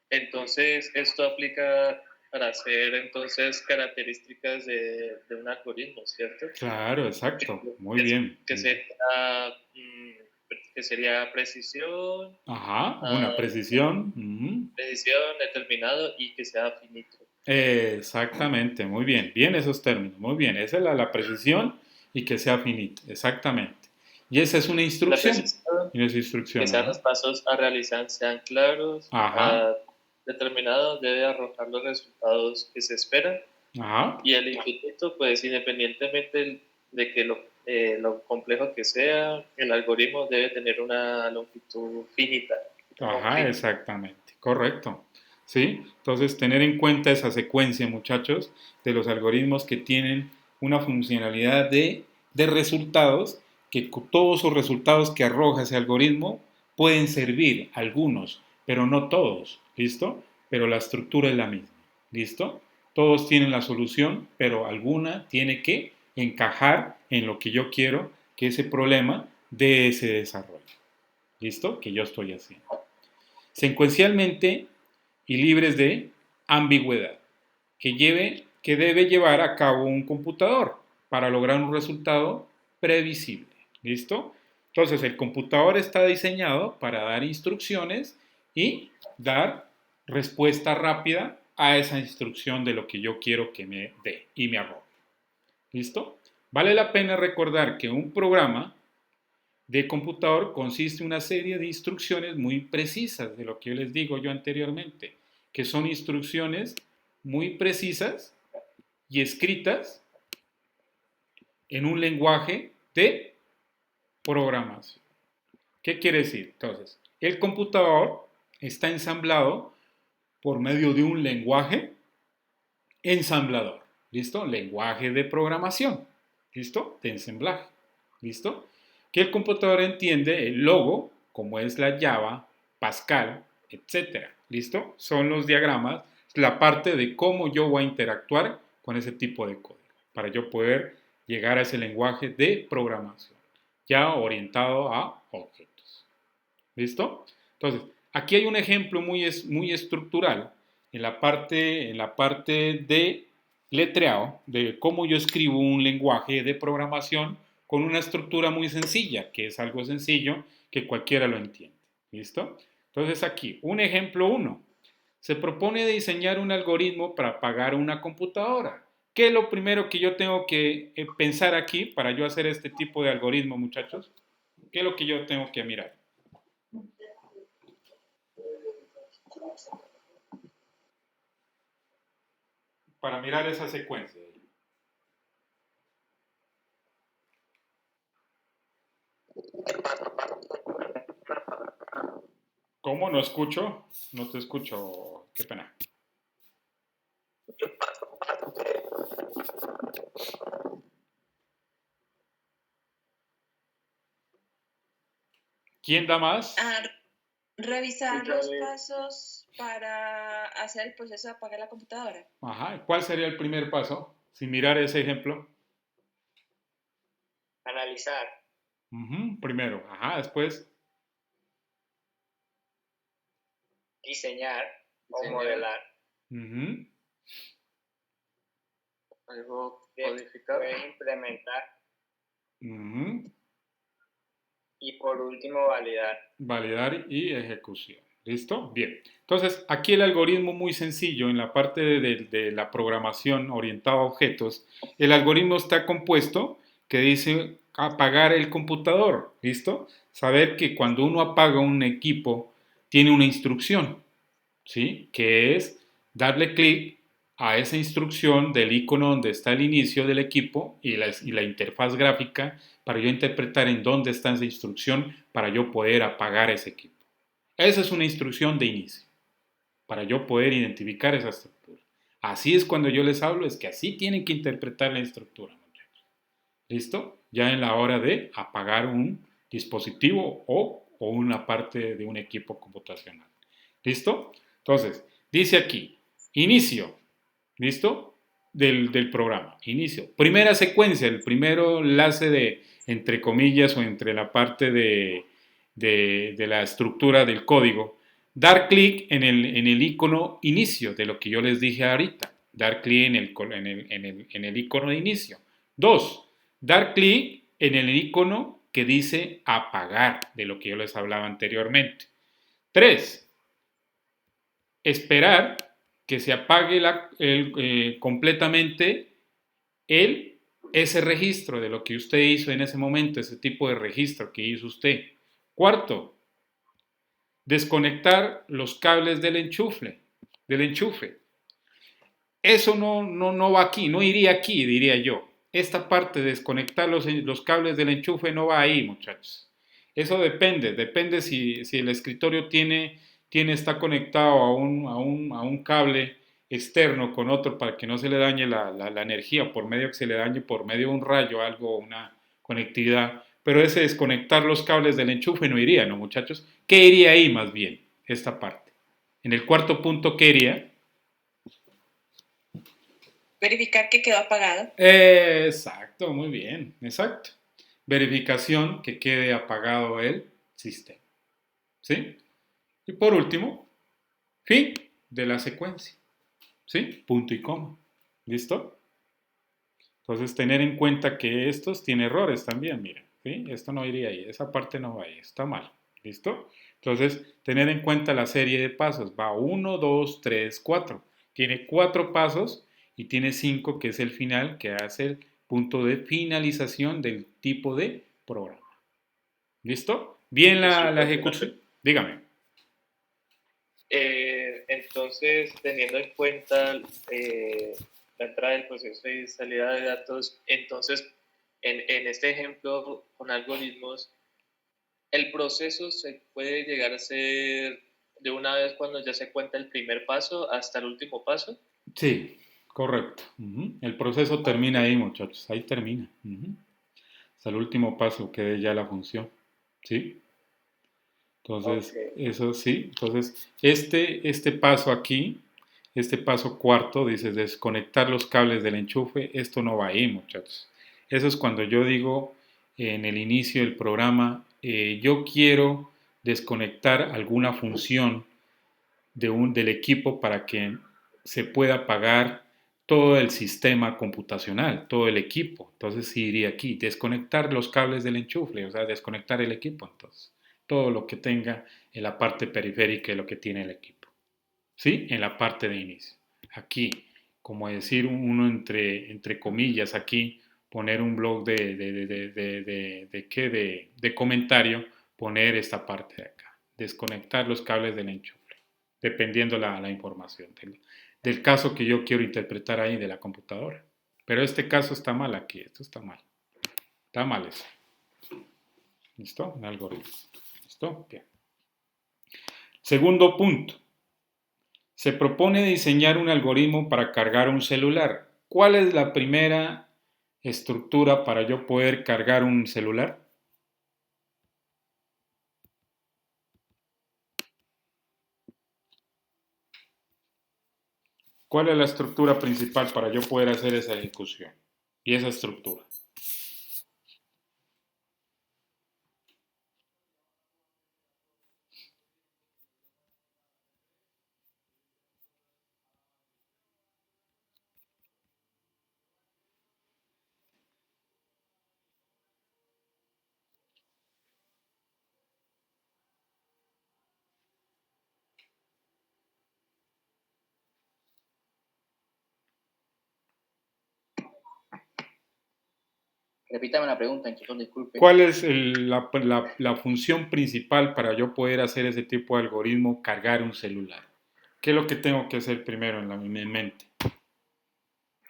Entonces, esto aplica para hacer entonces características de un algoritmo, ¿cierto? Claro, exacto. Muy bien. Que sería precisión. Ajá, una precisión. Precisión, determinado y que sea finito. Exactamente, muy bien. Bien esos términos, muy bien. Esa es la precisión y que sea finito, exactamente. Y esa es una instrucción. Y esa instrucción. Que sean los pasos a realizar sean claros. Ajá. Determinado debe arrojar los resultados que se esperan. Ajá. Y el infinito, pues independientemente de que lo complejo que sea, el algoritmo debe tener una longitud finita. Ajá, exactamente, correcto. ¿Sí? Entonces, tener en cuenta esa secuencia, muchachos, de los algoritmos que tienen una funcionalidad de resultados, que todos esos resultados que arroja ese algoritmo pueden servir, algunos, pero no todos, ¿listo? Pero la estructura es la misma, ¿listo? Todos tienen la solución, pero alguna tiene que encajar en lo que yo quiero que ese problema de ese desarrollo. ¿Listo? Que yo estoy haciendo. Secuencialmente y libres de ambigüedad, que debe llevar a cabo un computador para lograr un resultado previsible. ¿Listo? Entonces, el computador está diseñado para dar instrucciones y dar respuesta rápida a esa instrucción de lo que yo quiero que me dé y me arroje. ¿Listo? Vale la pena recordar que un programa de computador consiste en una serie de instrucciones muy precisas, de lo que yo les digo yo anteriormente, que son instrucciones muy precisas y escritas en un lenguaje de programación. ¿Qué quiere decir? Entonces, el computador está ensamblado por medio de un lenguaje ensamblador. ¿Listo? Lenguaje de programación. ¿Listo? De ensamblaje. ¿Listo? Que el computador entiende el logo, como es la Java, Pascal, etc. ¿Listo? Son los diagramas, la parte de cómo yo voy a interactuar con ese tipo de código, para yo poder llegar a ese lenguaje de programación, ya orientado a objetos. ¿Listo? Entonces, aquí hay un ejemplo muy estructural en la parte de letreado, de cómo yo escribo un lenguaje de programación con una estructura muy sencilla, que es algo sencillo que cualquiera lo entiende. ¿Listo? Entonces aquí, un ejemplo 1. Se propone diseñar un algoritmo para apagar una computadora. ¿Qué es lo primero que yo tengo que pensar aquí para yo hacer este tipo de algoritmo, muchachos? ¿Qué es lo que yo tengo que mirar? Para mirar esa secuencia. ¿Cómo? No escucho. No te escucho. Qué pena. ¿Quién da más? Revisar los pasos para hacer el proceso de apagar la computadora. Ajá. ¿Cuál sería el primer paso? Sin mirar ese ejemplo. Analizar. Primero. Ajá. Después. Diseñar o modelar. Luego codificar. Implementar. Y por último, validar. Validar y ejecución. ¿Listo? Bien. Entonces, aquí el algoritmo muy sencillo, en la parte de la programación orientada a objetos, el algoritmo está compuesto que dice apagar el computador. ¿Listo? Saber que cuando uno apaga un equipo, tiene una instrucción, ¿sí? Que es darle clic a esa instrucción del icono donde está el inicio del equipo y la interfaz gráfica para yo interpretar en dónde está esa instrucción para yo poder apagar ese equipo. Esa es una instrucción de inicio, para yo poder identificar esa estructura. Así es cuando yo les hablo, es que así tienen que interpretar la estructura, muchachos. ¿Listo? Ya en la hora de apagar un dispositivo o una parte de un equipo computacional. ¿Listo? Entonces, dice aquí, inicio, ¿listo? Del programa, inicio. Primera secuencia, el primero enlace de, entre comillas, o entre la parte de la estructura del código, dar clic en el icono inicio, de lo que yo les dije ahorita, dar clic en el icono de inicio. 2, dar clic en el icono que dice apagar, de lo que yo les hablaba anteriormente. 3, esperar que se apague completamente ese registro de lo que usted hizo en ese momento, ese tipo de registro que hizo usted. 4, desconectar los cables del enchufe. Eso no va aquí, no iría aquí, diría yo. Esta parte de desconectar los cables del enchufe no va ahí, muchachos. Eso depende si el escritorio está conectado a un cable externo con otro para que no se le dañe la energía, por medio que se le dañe por medio de un rayo, algo, una conectividad. Pero ese desconectar los cables del enchufe no iría, ¿no, muchachos? ¿Qué iría ahí más bien? Esta parte. En el cuarto punto, ¿qué iría? Verificar que quedó apagado. Exacto, muy bien, exacto. Verificación que quede apagado el sistema. ¿Sí? Y por último, fin de la secuencia. ¿Sí? Punto y coma. ¿Listo? Entonces, tener en cuenta que estos tienen errores también, miren. ¿Sí? Esto no iría ahí, esa parte no va ahí, está mal. ¿Listo? Entonces, tener en cuenta la serie de pasos. Va 1, 2, 3, 4. Tiene 4 pasos y tiene 5, que es el final, que hace el punto de finalización del tipo de programa. ¿Listo? Bien la ejecución. Dígame. Entonces, teniendo en cuenta la entrada del proceso y salida de datos, entonces, en este ejemplo con algoritmos, el proceso se puede llegar a ser de una vez cuando ya se cuenta el primer paso hasta el último paso. Sí, correcto. El proceso termina ahí, muchachos. Ahí termina. Hasta el último paso que es ya la función. ¿Sí? Entonces, eso sí. Entonces, este paso aquí, este paso cuarto, dice desconectar los cables del enchufe. Esto no va ahí, muchachos. Eso es cuando yo digo en el inicio del programa, yo quiero desconectar alguna función del equipo para que se pueda apagar todo el sistema computacional, todo el equipo. Entonces, sí iría aquí, desconectar los cables del enchufe, o sea, desconectar el equipo, entonces, todo lo que tenga en la parte periférica de lo que tiene el equipo. ¿Sí? En la parte de inicio. Aquí, como decir uno entre comillas, aquí poner un blog de comentario, poner esta parte de acá, desconectar los cables del enchufe, dependiendo la información del caso que yo quiero interpretar ahí de la computadora. Pero este caso está mal aquí, esto está mal. Está mal eso. ¿Listo? Un algoritmo. ¿Listo? Bien. Segundo punto. Se propone diseñar un algoritmo para cargar un celular. ¿Cuál es la primera estructura para yo poder cargar un celular? ¿Cuál es la estructura principal para yo poder hacer esa ejecución? Y esa estructura. Repítame la pregunta, entonces disculpe. ¿Cuál es la función principal para yo poder hacer ese tipo de algoritmo, cargar un celular? ¿Qué es lo que tengo que hacer primero en mi mente?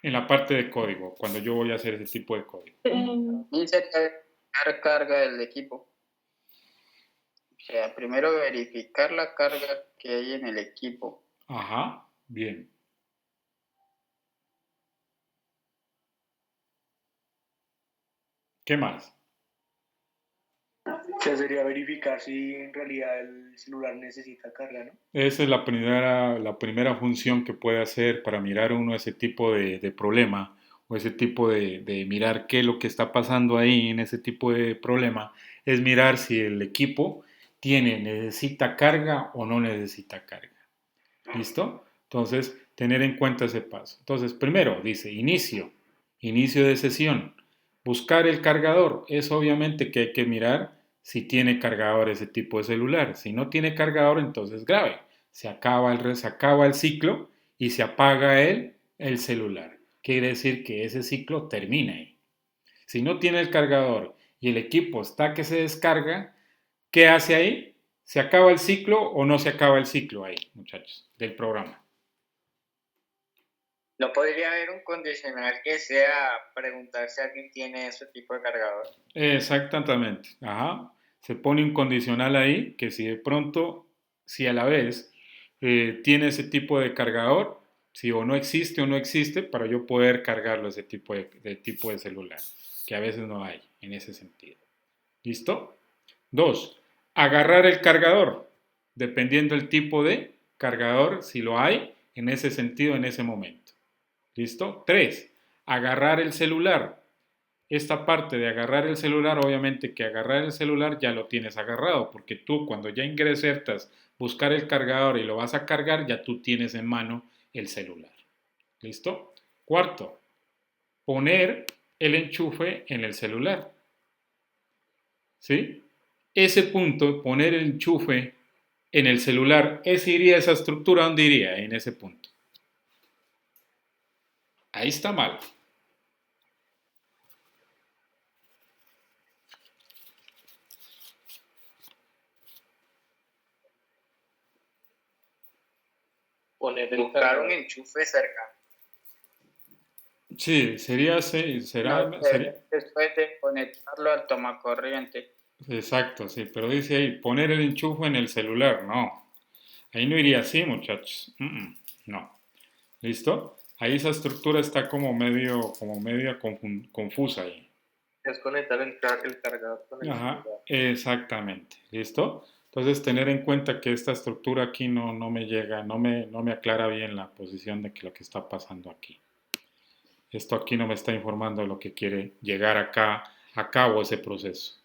En la parte de código, cuando yo voy a hacer ese tipo de código. Insertar carga del equipo. O sea, primero verificar la carga que hay en el equipo. Ajá, bien. ¿Qué más? O sea, sería verificar si en realidad el celular necesita carga, ¿no? Esa es la primera función que puede hacer para mirar uno ese tipo de problema o ese tipo de mirar qué es lo que está pasando ahí en ese tipo de problema, es mirar si el equipo necesita carga o no necesita carga. ¿Listo? Entonces, tener en cuenta ese paso. Entonces, primero dice inicio de sesión. Buscar el cargador. Es obviamente que hay que mirar si tiene cargador ese tipo de celular. Si no tiene cargador, entonces grave. Se acaba el ciclo y se apaga el celular. Quiere decir que ese ciclo termina ahí. Si no tiene el cargador y el equipo está que se descarga, ¿qué hace ahí? ¿Se acaba el ciclo o no se acaba el ciclo ahí, muchachos, del programa? ¿No podría haber un condicional que sea preguntar si alguien tiene ese tipo de cargador? Exactamente, ajá. Se pone un condicional ahí que si de pronto, si a la vez tiene ese tipo de cargador, si o no existe, para yo poder cargarlo ese tipo de celular, que a veces no hay en ese sentido. ¿Listo? 2. Agarrar el cargador, dependiendo del tipo de cargador, si lo hay, en ese sentido, en ese momento. ¿Listo? 3. Agarrar el celular. Esta parte de agarrar el celular, obviamente que agarrar el celular ya lo tienes agarrado, porque tú cuando ya ingresertas, buscar el cargador y lo vas a cargar, ya tú tienes en mano el celular. ¿Listo? 4. Poner el enchufe en el celular. ¿Sí? Ese punto, poner el enchufe en el celular, esa estructura, ¿dónde iría? En ese punto. Ahí está mal. Poner el Buscar un enchufe cerca. Sí, sería, será, No, sería, después de conectarlo al tomacorriente. exacto, sí, pero dice ahí, poner el enchufe en el celular, no. Ahí no iría así, muchachos. No. ¿Listo? Ahí esa estructura está como medio confusa ahí. Es conectar el cargador con el Ajá, celular. exactamente. ¿Listo? Entonces, tener en cuenta que esta estructura aquí no me llega, no me aclara bien la posición de que lo que está pasando aquí. Esto aquí no me está informando de lo que quiere llegar acá, a cabo ese proceso.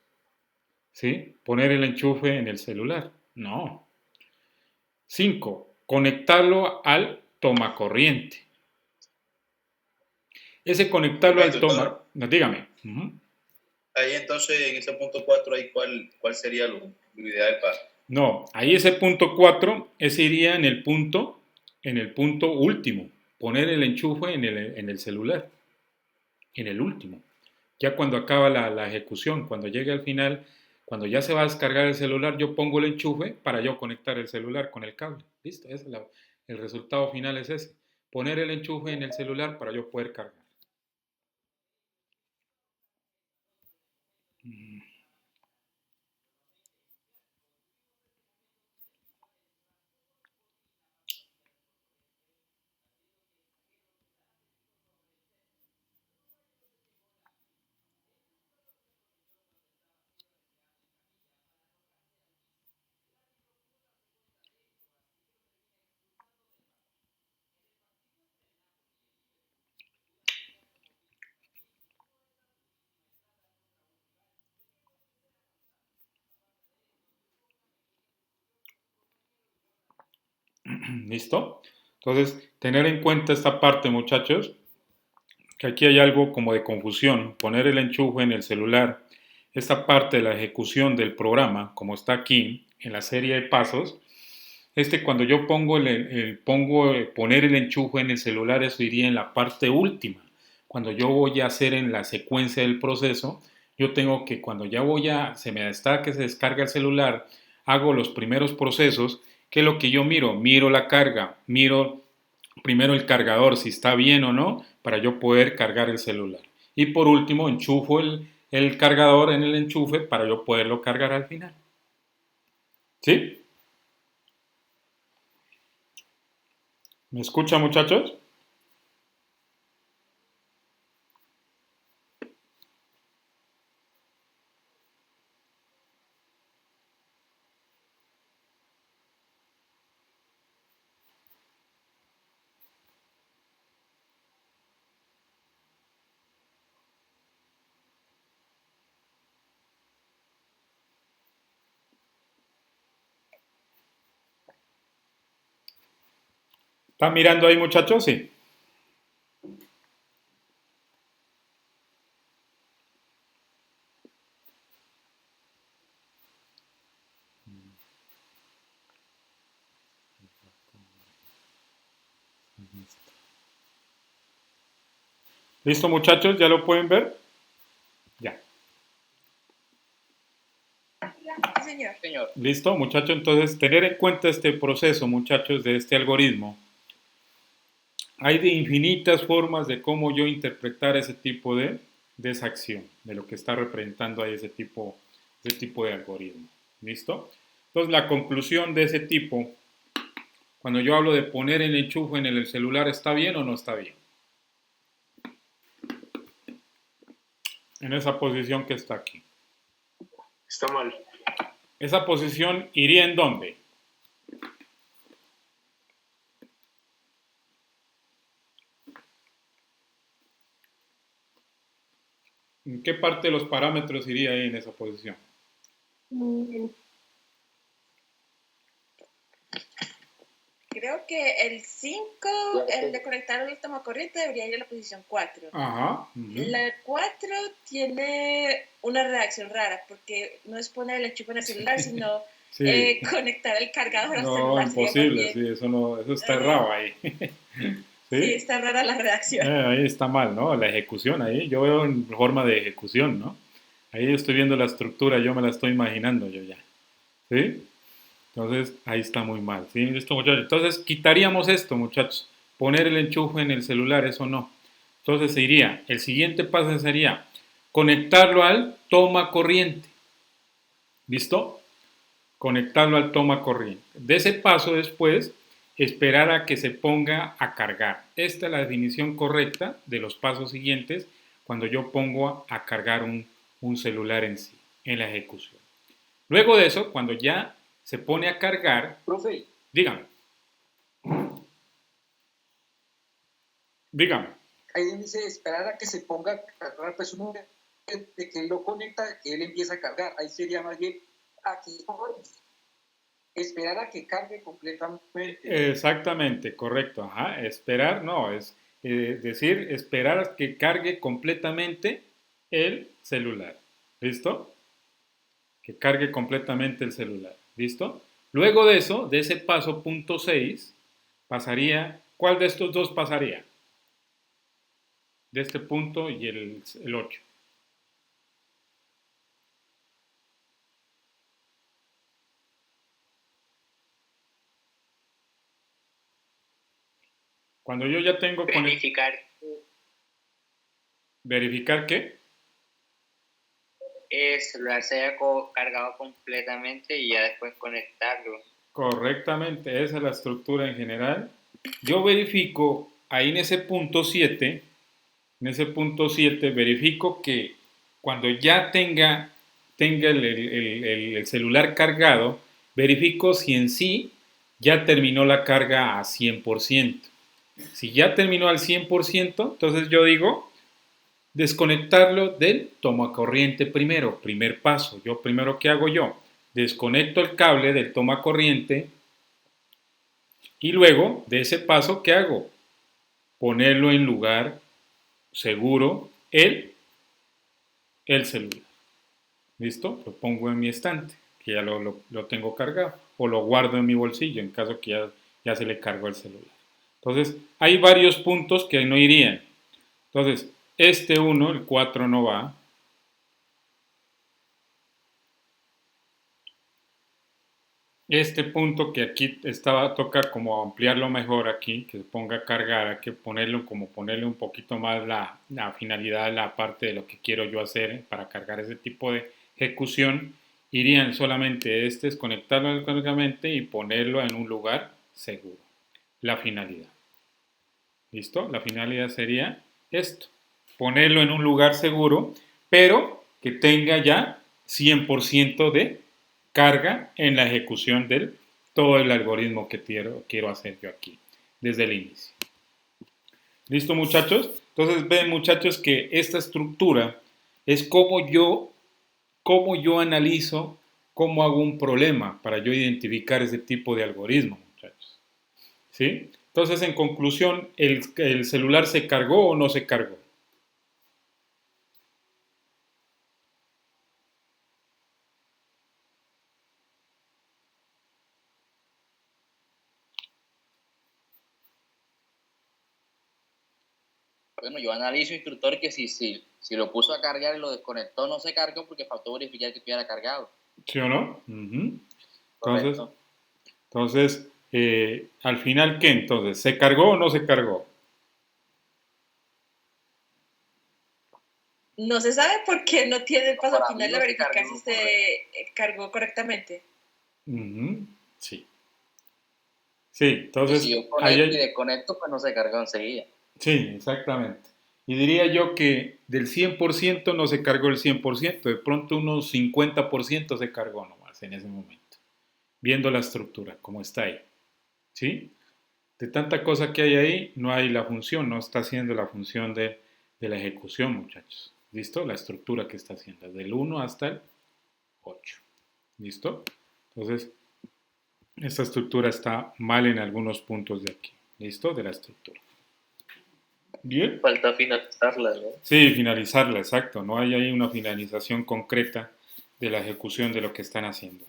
¿Sí? Poner el enchufe en el celular. No. 5. Conectarlo al tomacorriente. Ese conectarlo al toma... No, dígame. Ahí entonces, en ese punto 4, ahí ¿cuál sería lo ideal para? No, ahí ese punto 4, ese iría en el punto último. Poner el enchufe en el celular. En el último. Ya cuando acaba la ejecución, cuando llegue al final, cuando ya se va a descargar el celular, yo pongo el enchufe para yo conectar el celular con el cable. ¿Listo? El resultado final es ese. Poner el enchufe en el celular para yo poder cargar. ¿Listo? Entonces, tener en cuenta esta parte, muchachos, que aquí hay algo como de confusión. Poner el enchufe en el celular, esta parte de la ejecución del programa, como está aquí en la serie de pasos, cuando yo pongo poner el enchufe en el celular, eso iría en la parte última. Cuando yo voy a hacer en la secuencia del proceso, yo tengo que cuando ya se me está que se descarga el celular, hago los primeros procesos. ¿Qué es lo que yo miro? Miro la carga, miro primero el cargador, si está bien o no, para yo poder cargar el celular. Y por último, enchufo el cargador en el enchufe para yo poderlo cargar al final. ¿Sí? ¿Me escuchan, muchachos? ¿Están mirando ahí, muchachos? Sí. ¿Listo, muchachos? ¿Ya lo pueden ver? Ya. Sí, señor. ¿Listo, muchachos? Entonces, tener en cuenta este proceso, muchachos, de este algoritmo. Hay de infinitas formas de cómo yo interpretar ese tipo de esa acción, de lo que está representando ahí ese tipo de algoritmo. ¿Listo? Entonces, la conclusión de ese tipo, cuando yo hablo de poner el enchufe en el celular, ¿está bien o no está bien? En esa posición que está aquí. Está mal. ¿Esa posición iría en dónde? ¿En qué parte de los parámetros iría ahí en esa posición? Creo que el 5, el de conectar al tomacorriente, debería ir a la posición 4. Ajá. La 4 tiene una redacción rara, porque no es poner el enchufe en el celular, sino sí. Conectar el cargador al celular. No, imposible, sí, eso está errado ahí. ¿Sí? Está rara la redacción. Ahí está mal, ¿no? La ejecución ahí, yo veo en forma de ejecución, ¿no? Ahí estoy viendo la estructura, yo me la estoy imaginando yo ya. ¿Sí? Entonces, ahí está muy mal. ¿Sí? ¿Listo, muchachos? Entonces, quitaríamos esto, muchachos. Poner el enchufe en el celular, eso no. Entonces, se iría. El siguiente paso sería conectarlo al toma corriente. ¿Listo? Conectarlo al toma corriente. De ese paso después, esperar a que se ponga a cargar. Esta es la definición correcta de los pasos siguientes cuando yo pongo a cargar un celular en sí, en la ejecución. Luego de eso, cuando ya se pone a cargar, Profe, dígame. Dígame. ahí dice esperar a que se ponga a cargar, pues uno de que él lo conecta, que él empieza a cargar. Ahí sería más bien aquí esperar a que cargue completamente. Exactamente, correcto. Ajá. Esperar, no, es decir, esperar a que cargue completamente el celular. ¿Listo? Que cargue completamente el celular. ¿Listo? Luego de eso, de ese paso punto 6, pasaría, ¿cuál de estos dos pasaría? De este punto y el 8. Cuando yo ya tengo... Verificar. ¿Verificar qué? El celular se haya cargado completamente y ya después conectarlo. Correctamente, esa es la estructura en general. Yo verifico ahí en ese punto 7, verifico que cuando ya tenga el celular cargado, verifico si en sí ya terminó la carga a 100%. Si ya terminó al 100%, entonces yo digo desconectarlo del tomacorriente primero, primer paso. Yo primero, ¿qué hago yo? Desconecto el cable del tomacorriente y luego de ese paso, ¿qué hago? Ponerlo en lugar seguro el celular. ¿Listo? Lo pongo en mi estante, que ya lo tengo cargado, o lo guardo en mi bolsillo en caso que ya se le cargó el celular. Entonces, hay varios puntos que no irían. Entonces, este 1, el 4 no va. Este punto que aquí toca como ampliarlo mejor aquí, que se ponga a cargar, hay que ponerle un poquito más la finalidad, la parte de lo que quiero yo hacer para cargar ese tipo de ejecución. Irían solamente desconectarlo electrónicamente y ponerlo en un lugar seguro. La finalidad. ¿Listo? La finalidad sería esto. Ponerlo en un lugar seguro, pero que tenga ya 100% de carga en la ejecución de todo el algoritmo que quiero hacer yo aquí, desde el inicio. ¿Listo, muchachos? Entonces ven, muchachos, que esta estructura es como yo analizo, cómo hago un problema para yo identificar ese tipo de algoritmo, muchachos. ¿Sí? Entonces, en conclusión, ¿el celular se cargó o no se cargó? Bueno, yo analizo, instructor, que si lo puso a cargar y lo desconectó, no se cargó porque faltó verificar que estuviera cargado. ¿Sí o no? Entonces, al final, ¿qué? Entonces, ¿se cargó o no se cargó? No se sabe por qué no tiene el paso Para final mí de no se verificar cargó, si se cargó correctamente. Sí. Sí, entonces... Y si yo conecto y desconecto, pues no se cargó enseguida. Sí, exactamente. Y diría yo que del 100% no se cargó el 100%, de pronto unos 50% se cargó nomás en ese momento, viendo la estructura, como está ahí. ¿Sí? De tanta cosa que hay ahí, no hay la función, no está haciendo la función de la ejecución, muchachos. ¿Listo? La estructura que está haciendo, del 1 hasta el 8. ¿Listo? Entonces, esta estructura está mal en algunos puntos de aquí. ¿Listo? De la estructura. Bien. Falta finalizarla, ¿no? Sí, finalizarla, exacto. No hay ahí una finalización concreta de la ejecución de lo que están haciendo.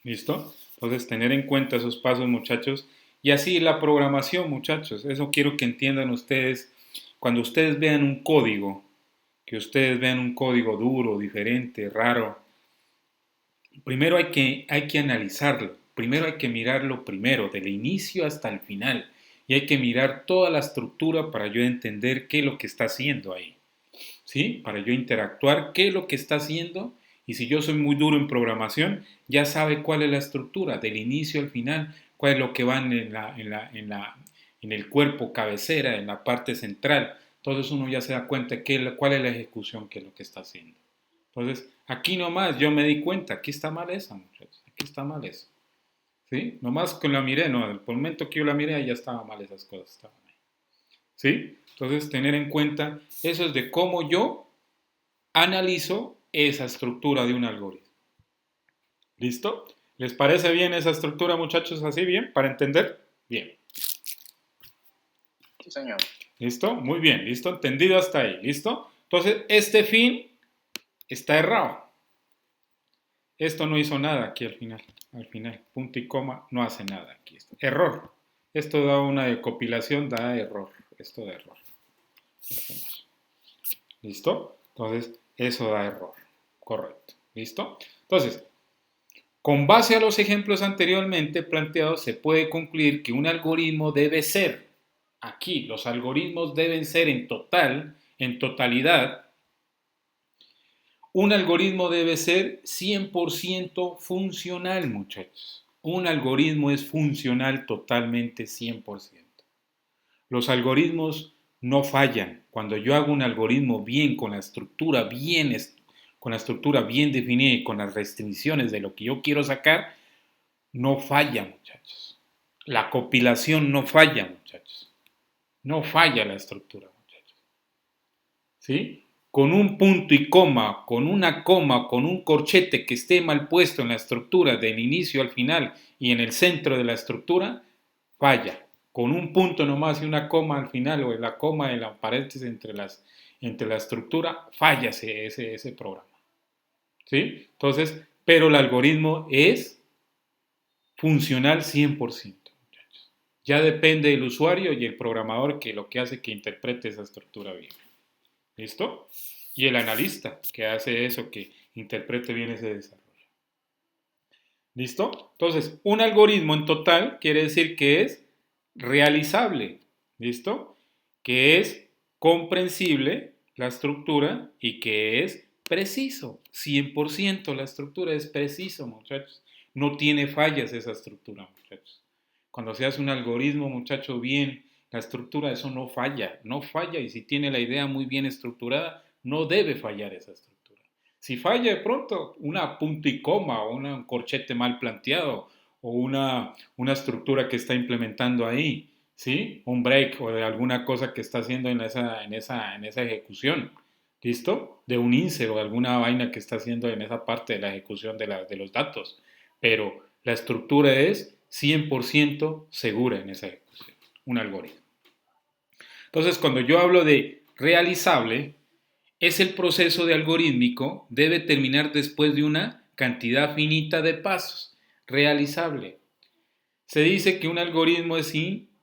¿Listo? Entonces, tener en cuenta esos pasos, muchachos. Y así la programación, muchachos. Eso quiero que entiendan ustedes. Cuando ustedes vean un código, que ustedes vean un código duro, diferente, raro, primero hay que analizarlo, primero hay que mirarlo primero, del inicio hasta el final, y hay que mirar toda la estructura para yo entender qué es lo que está haciendo ahí, ¿sí? Para yo interactuar, qué es lo que está haciendo, y si yo soy muy duro en programación, ya sabe cuál es la estructura, del inicio al final, cuál es lo que va en el cuerpo cabecera, en la parte central. Entonces uno ya se da cuenta cuál es la ejecución, qué es lo que está haciendo. Entonces, aquí nomás yo me di cuenta, aquí está mal esa, muchachos, aquí está mal eso. ¿Sí? Nomás que la miré, no, el momento que yo la miré ya estaba mal esas cosas, estaban ahí. ¿Sí? Entonces, tener en cuenta, eso es de cómo yo analizo esa estructura de un algoritmo. ¿Listo? ¿Les parece bien esa estructura, muchachos, así bien? ¿Para entender? Bien. Sí, señor. ¿Listo? Muy bien, ¿listo? Entendido hasta ahí, ¿listo? Entonces, este fin está errado. Esto no hizo nada aquí al final. Al final, punto y coma no hace nada aquí. Error. Esto da una compilación, da error. Esto da error. ¿Listo? Entonces, eso da error. Correcto. ¿Listo? Entonces, con base a los ejemplos anteriormente planteados, se puede concluir que un algoritmo debe ser, aquí, los algoritmos deben ser en totalidad, un algoritmo debe ser 100% funcional, muchachos. Un algoritmo es funcional totalmente 100%. Los algoritmos no fallan. Cuando yo hago un algoritmo bien, con la estructura bien definida y con las restricciones de lo que yo quiero sacar, no falla, muchachos. La compilación no falla, muchachos. No falla la estructura, muchachos. ¿Sí? Con un punto y coma, con una coma, con un corchete que esté mal puesto en la estructura del inicio al final y en el centro de la estructura, falla. Con un punto nomás y una coma al final o en la coma de la paréntesis entre la estructura, falla ese programa. ¿Sí? Entonces, pero el algoritmo es funcional 100%, muchachos. Ya depende del usuario y el programador que lo que hace que interprete esa estructura bien. ¿Listo? Y el analista que hace eso, que interprete bien ese desarrollo. ¿Listo? Entonces, un algoritmo en total quiere decir que es realizable. ¿Listo? Que es comprensible la estructura y que es preciso. 100% la estructura es preciso, muchachos. No tiene fallas esa estructura, muchachos. Cuando se hace un algoritmo, muchachos, bien, la estructura, eso no falla, y si tiene la idea muy bien estructurada, no debe fallar esa estructura. Si falla de pronto, una punto y coma o un corchete mal planteado o una estructura que está implementando ahí, ¿sí? Un break o de alguna cosa que está haciendo en esa ejecución, ¿listo? De un insert o de alguna vaina que está haciendo en esa parte de la ejecución de los datos. Pero la estructura es 100% segura en esa ejecución, un algoritmo. Entonces, cuando yo hablo de realizable, es el proceso de algorítmico, debe terminar después de una cantidad finita de pasos. Realizable. Se dice que un algoritmo es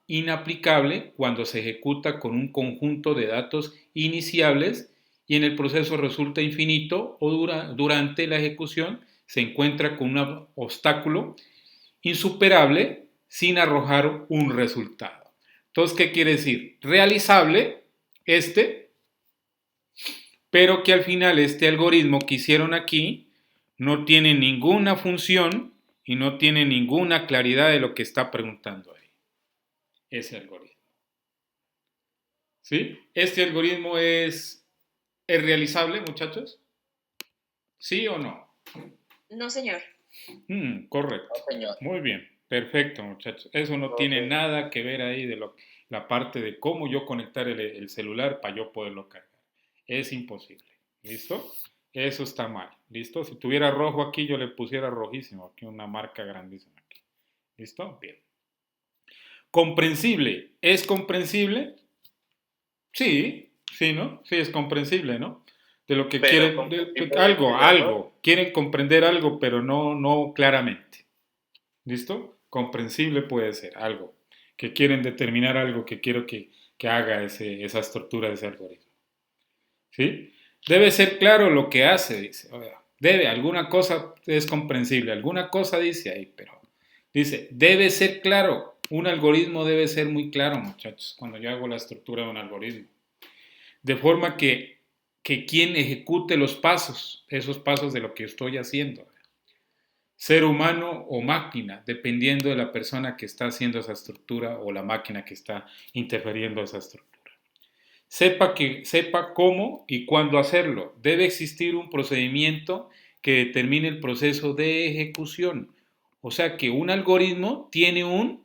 inaplicable cuando se ejecuta con un conjunto de datos iniciables y en el proceso resulta infinito o durante la ejecución se encuentra con un obstáculo insuperable sin arrojar un resultado. Entonces, ¿qué quiere decir? Realizable, pero que al final este algoritmo que hicieron aquí no tiene ninguna función y no tiene ninguna claridad de lo que está preguntando ahí. Ese algoritmo. ¿Sí? ¿Este algoritmo es realizable, muchachos? ¿Sí o no? No, señor. Correcto. No, señor. Muy bien. Perfecto, muchachos. Eso no tiene nada que ver ahí de la parte de cómo yo conectar el celular para yo poderlo cargar. Es imposible. ¿Listo? Eso está mal. ¿Listo? Si tuviera rojo aquí, yo le pusiera rojísimo. Aquí una marca grandísima. Aquí. ¿Listo? Bien. ¿Comprensible? ¿Es comprensible? Sí, ¿no? Sí, es comprensible, ¿no? De lo que quieren, algo. Quieren comprender algo, pero no claramente. ¿Listo? Comprensible puede ser algo. Que quieren determinar algo que quiero que haga esa estructura de ese algoritmo. ¿Sí? Debe ser claro lo que hace, dice. Debe, alguna cosa es comprensible, alguna cosa dice ahí, pero dice, debe ser claro. Un algoritmo debe ser muy claro, muchachos, cuando yo hago la estructura de un algoritmo. De forma que quien ejecute los pasos, esos pasos de lo que estoy haciendo, ser humano o máquina, dependiendo de la persona que está haciendo esa estructura o la máquina que está interfiriendo esa estructura. Sepa cómo y cuándo hacerlo. Debe existir un procedimiento que determine el proceso de ejecución. O sea que un algoritmo tiene un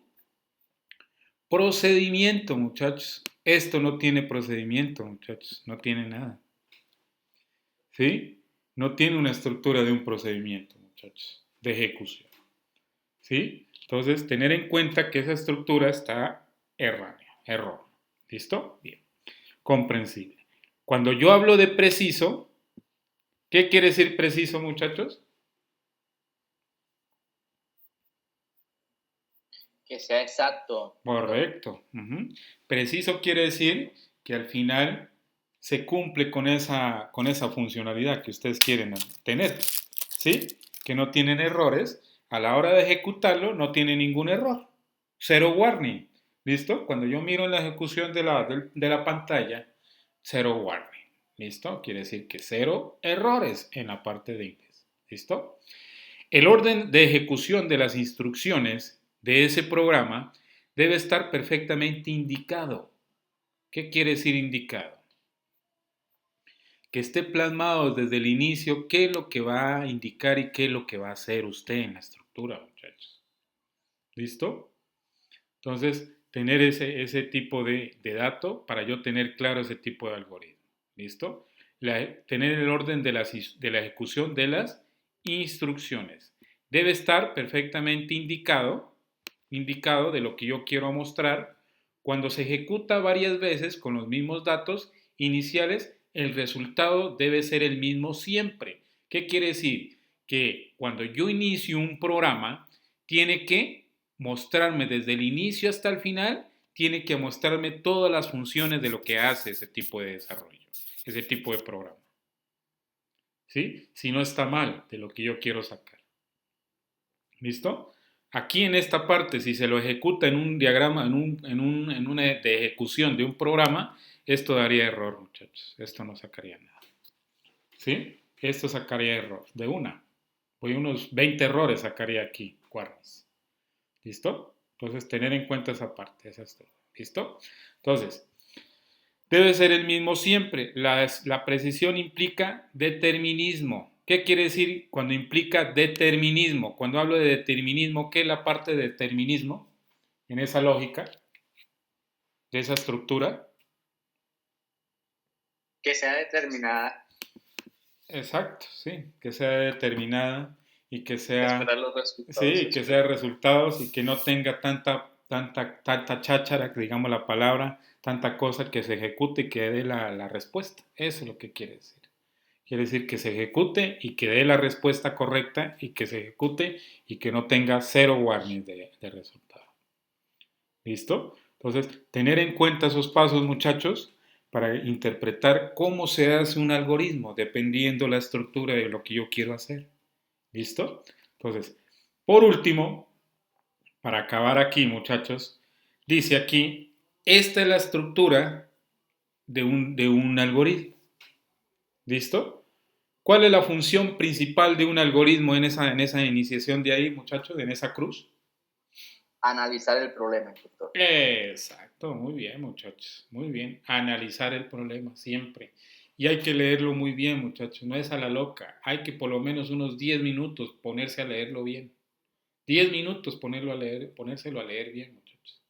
procedimiento, muchachos. Esto no tiene procedimiento, muchachos. No tiene nada. ¿Sí? No tiene una estructura de un procedimiento, muchachos, de ejecución. ¿Sí? Entonces, tener en cuenta que esa estructura está error. ¿Listo? Bien. Comprensible. Cuando yo hablo de preciso, ¿qué quiere decir preciso, muchachos? Que sea exacto. Correcto. Preciso quiere decir que al final se cumple con esa funcionalidad que ustedes quieren tener, ¿sí? Que no tienen errores. A la hora de ejecutarlo no tiene ningún error. Cero warning. ¿Listo? Cuando yo miro en la ejecución de la pantalla, cero warning. ¿Listo? Quiere decir que cero errores en la parte de inglés. ¿Listo? El orden de ejecución de las instrucciones de ese programa debe estar perfectamente indicado. ¿Qué quiere decir indicado? Que esté plasmado desde el inicio qué es lo que va a indicar y qué es lo que va a hacer usted en la estructura, muchachos. ¿Listo? Entonces, tener ese tipo de dato para yo tener claro ese tipo de algoritmo. ¿Listo? Tener el orden de la ejecución de las instrucciones. Debe estar perfectamente indicado de lo que yo quiero mostrar. Cuando se ejecuta varias veces con los mismos datos iniciales, el resultado debe ser el mismo siempre. ¿Qué quiere decir? Que cuando yo inicio un programa, tiene que mostrarme desde el inicio hasta el final, tiene que mostrarme todas las funciones de lo que hace ese tipo de desarrollo, ese tipo de programa. ¿Sí? Si no está mal de lo que yo quiero sacar. ¿Listo? Aquí en esta parte, si se lo ejecuta en un diagrama, en una de ejecución de un programa, esto daría error, muchachos. Esto no sacaría nada. ¿Sí? Esto sacaría error. De una. Voy unos 20 errores sacaría aquí, cuartos. ¿Listo? Entonces, tener en cuenta esa parte. Esa es todo. ¿Listo? Entonces, debe ser el mismo siempre. La precisión implica determinismo. ¿Qué quiere decir cuando implica determinismo? Cuando hablo de determinismo, ¿qué es la parte de determinismo en esa lógica, de esa estructura? Que sea determinada. Exacto, sí, que sea determinada y que sea... Esperar los resultados. Sí, que sea resultados y que no tenga tanta cháchara, digamos la palabra, tanta cosa que se ejecute y que dé la respuesta. Eso es lo que quiere decir. Quiere decir que se ejecute y que dé la respuesta correcta y que se ejecute y que no tenga cero warning de resultado. ¿Listo? Entonces, tener en cuenta esos pasos, muchachos, para interpretar cómo se hace un algoritmo, dependiendo la estructura de lo que yo quiero hacer. ¿Listo? Entonces, por último, para acabar aquí, muchachos, dice aquí, esta es la estructura de un algoritmo. ¿Listo? ¿Cuál es la función principal de un algoritmo en esa iniciación de ahí, muchachos, en esa cruz? Analizar el problema, doctor. Exacto, muy bien, muchachos, muy bien. Analizar el problema siempre. Y hay que leerlo muy bien, muchachos, no es a la loca. Hay que por lo menos unos 10 minutos ponerse a leerlo bien. 10 minutos ponérselo a leer bien, muchachos.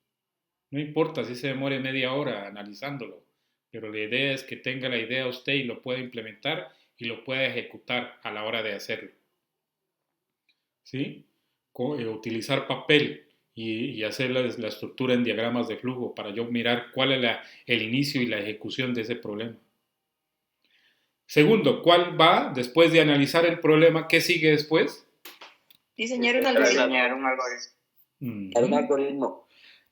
No importa si se demore media hora analizándolo, pero la idea es que tenga la idea usted y lo pueda implementar y lo pueda ejecutar a la hora de hacerlo. ¿Sí? Utilizar papel y hacer la estructura en diagramas de flujo para yo mirar cuál es el inicio y la ejecución de ese problema. Segundo, ¿cuál va después de analizar el problema? ¿Qué sigue después? Diseñar un algoritmo. Diseñar un algoritmo. Un algoritmo.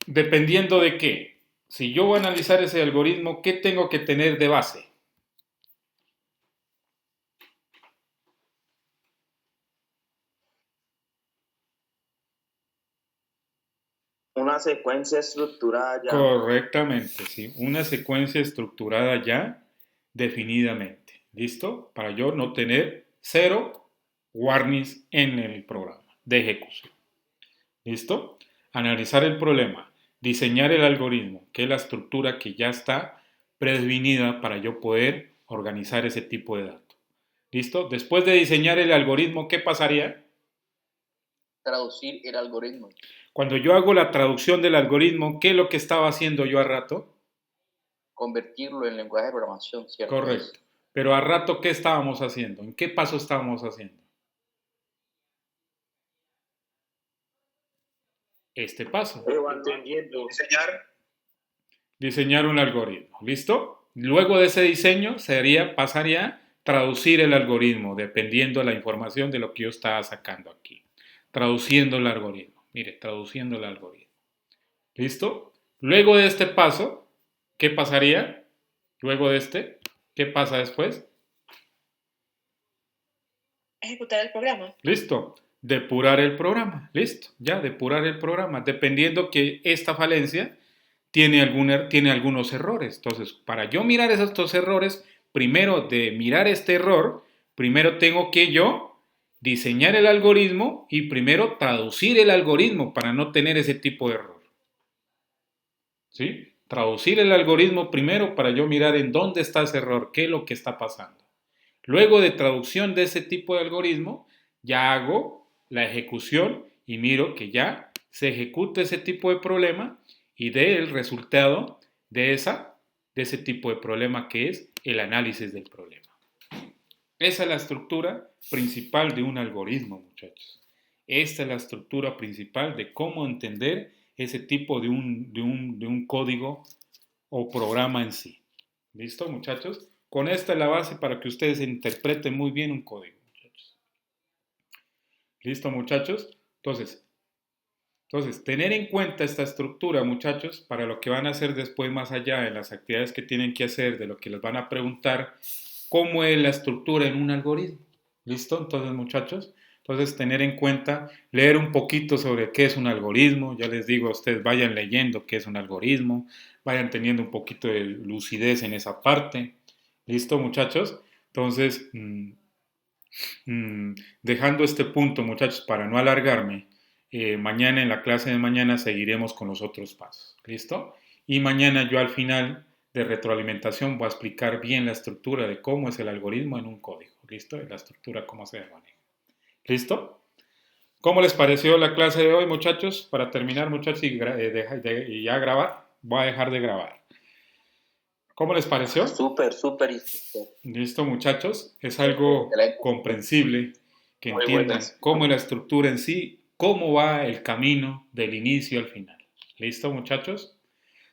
Dependiendo de qué. Si yo voy a analizar ese algoritmo, ¿qué tengo que tener de base? Una secuencia estructurada ya. Correctamente, sí. Una secuencia estructurada ya definidamente. ¿Listo? Para yo no tener 0 warnings en el programa de ejecución. ¿Listo? Analizar el problema, diseñar el algoritmo, que es la estructura que ya está predefinida para yo poder organizar ese tipo de datos. ¿Listo? Después de diseñar el algoritmo, ¿qué pasaría? Traducir el algoritmo. Cuando yo hago la traducción del algoritmo, ¿qué es lo que estaba haciendo yo a rato? Convertirlo en lenguaje de programación, ¿cierto? Correcto. Pero a rato, ¿qué estábamos haciendo? ¿En qué paso estábamos haciendo? Este paso. Entendiendo. Diseñar un algoritmo. ¿Listo? Luego de ese diseño pasaría a traducir el algoritmo, dependiendo de la información de lo que yo estaba sacando aquí. Traduciendo el algoritmo. Mire, traduciendo el algoritmo. ¿Listo? Luego de este paso, ¿qué pasaría? Luego de este, ¿qué pasa después? Ejecutar el programa. Listo. Depurar el programa. Listo. Ya, depurar el programa. Dependiendo que esta falencia tiene algunos errores. Entonces, para yo mirar estos errores, primero de mirar este error, primero tengo que yo diseñar el algoritmo y primero traducir el algoritmo para no tener ese tipo de error. ¿Sí? Traducir el algoritmo primero para yo mirar en dónde está ese error, qué es lo que está pasando. Luego de traducción de ese tipo de algoritmo, ya hago la ejecución y miro que ya se ejecuta ese tipo de problema y dé el resultado de ese tipo de problema que es el análisis del problema. Esa es la estructura principal de un algoritmo, muchachos. Esta es la estructura principal de cómo entender ese tipo de un código o programa en sí. ¿Listo, muchachos? Con esta es la base para que ustedes interpreten muy bien un código, muchachos. ¿Listo, muchachos? Entonces, tener en cuenta esta estructura, muchachos, para lo que van a hacer después más allá en las actividades que tienen que hacer, de lo que les van a preguntar, cómo es la estructura en un algoritmo. ¿Listo? Entonces, muchachos, tener en cuenta, leer un poquito sobre qué es un algoritmo. Ya les digo a ustedes, vayan leyendo qué es un algoritmo, vayan teniendo un poquito de lucidez en esa parte. ¿Listo, muchachos? Entonces, dejando este punto, muchachos, para no alargarme, mañana en la clase de mañana seguiremos con los otros pasos. ¿Listo? Y mañana yo al final de retroalimentación voy a explicar bien la estructura de cómo es el algoritmo en un código. ¿Listo? La estructura, cómo se maneja. ¿Listo? ¿Cómo les pareció la clase de hoy, muchachos? Para terminar, muchachos, y ya grabar, voy a dejar de grabar. ¿Cómo les pareció? Súper. Listo, muchachos. Es algo comprensible que entiendan cómo es la estructura en sí, cómo va el camino del inicio al final. ¿Listo, muchachos?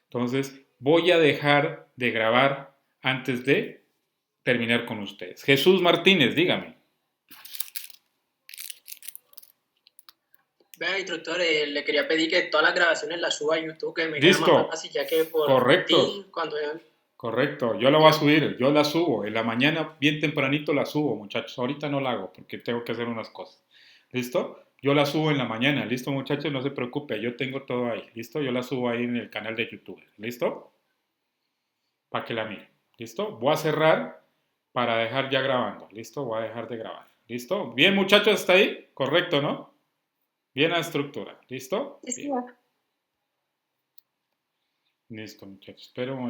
Entonces, voy a dejar de grabar antes de terminar con ustedes. Jesús Martínez, dígame. Vea, instructor, le quería pedir que todas las grabaciones las suba a YouTube, que me queda Listo. más fácil, ya que por Correcto. cuando Correcto, yo la voy a subir, yo la subo, en la mañana bien tempranito la subo, muchachos, ahorita no la hago porque tengo que hacer unas cosas, ¿listo? Yo la subo en la mañana, ¿listo, muchachos? No se preocupe, yo tengo todo ahí, ¿listo? Yo la subo ahí en el canal de YouTube, ¿listo? Para que la miren, ¿listo? Voy a cerrar para dejar ya grabando, ¿listo? Voy a dejar de grabar, ¿listo? Bien, muchachos, ¿está ahí? Correcto, ¿no? Bien la estructura, ¿listo? Sí, Bien. Listo, muchachos, espera un momento.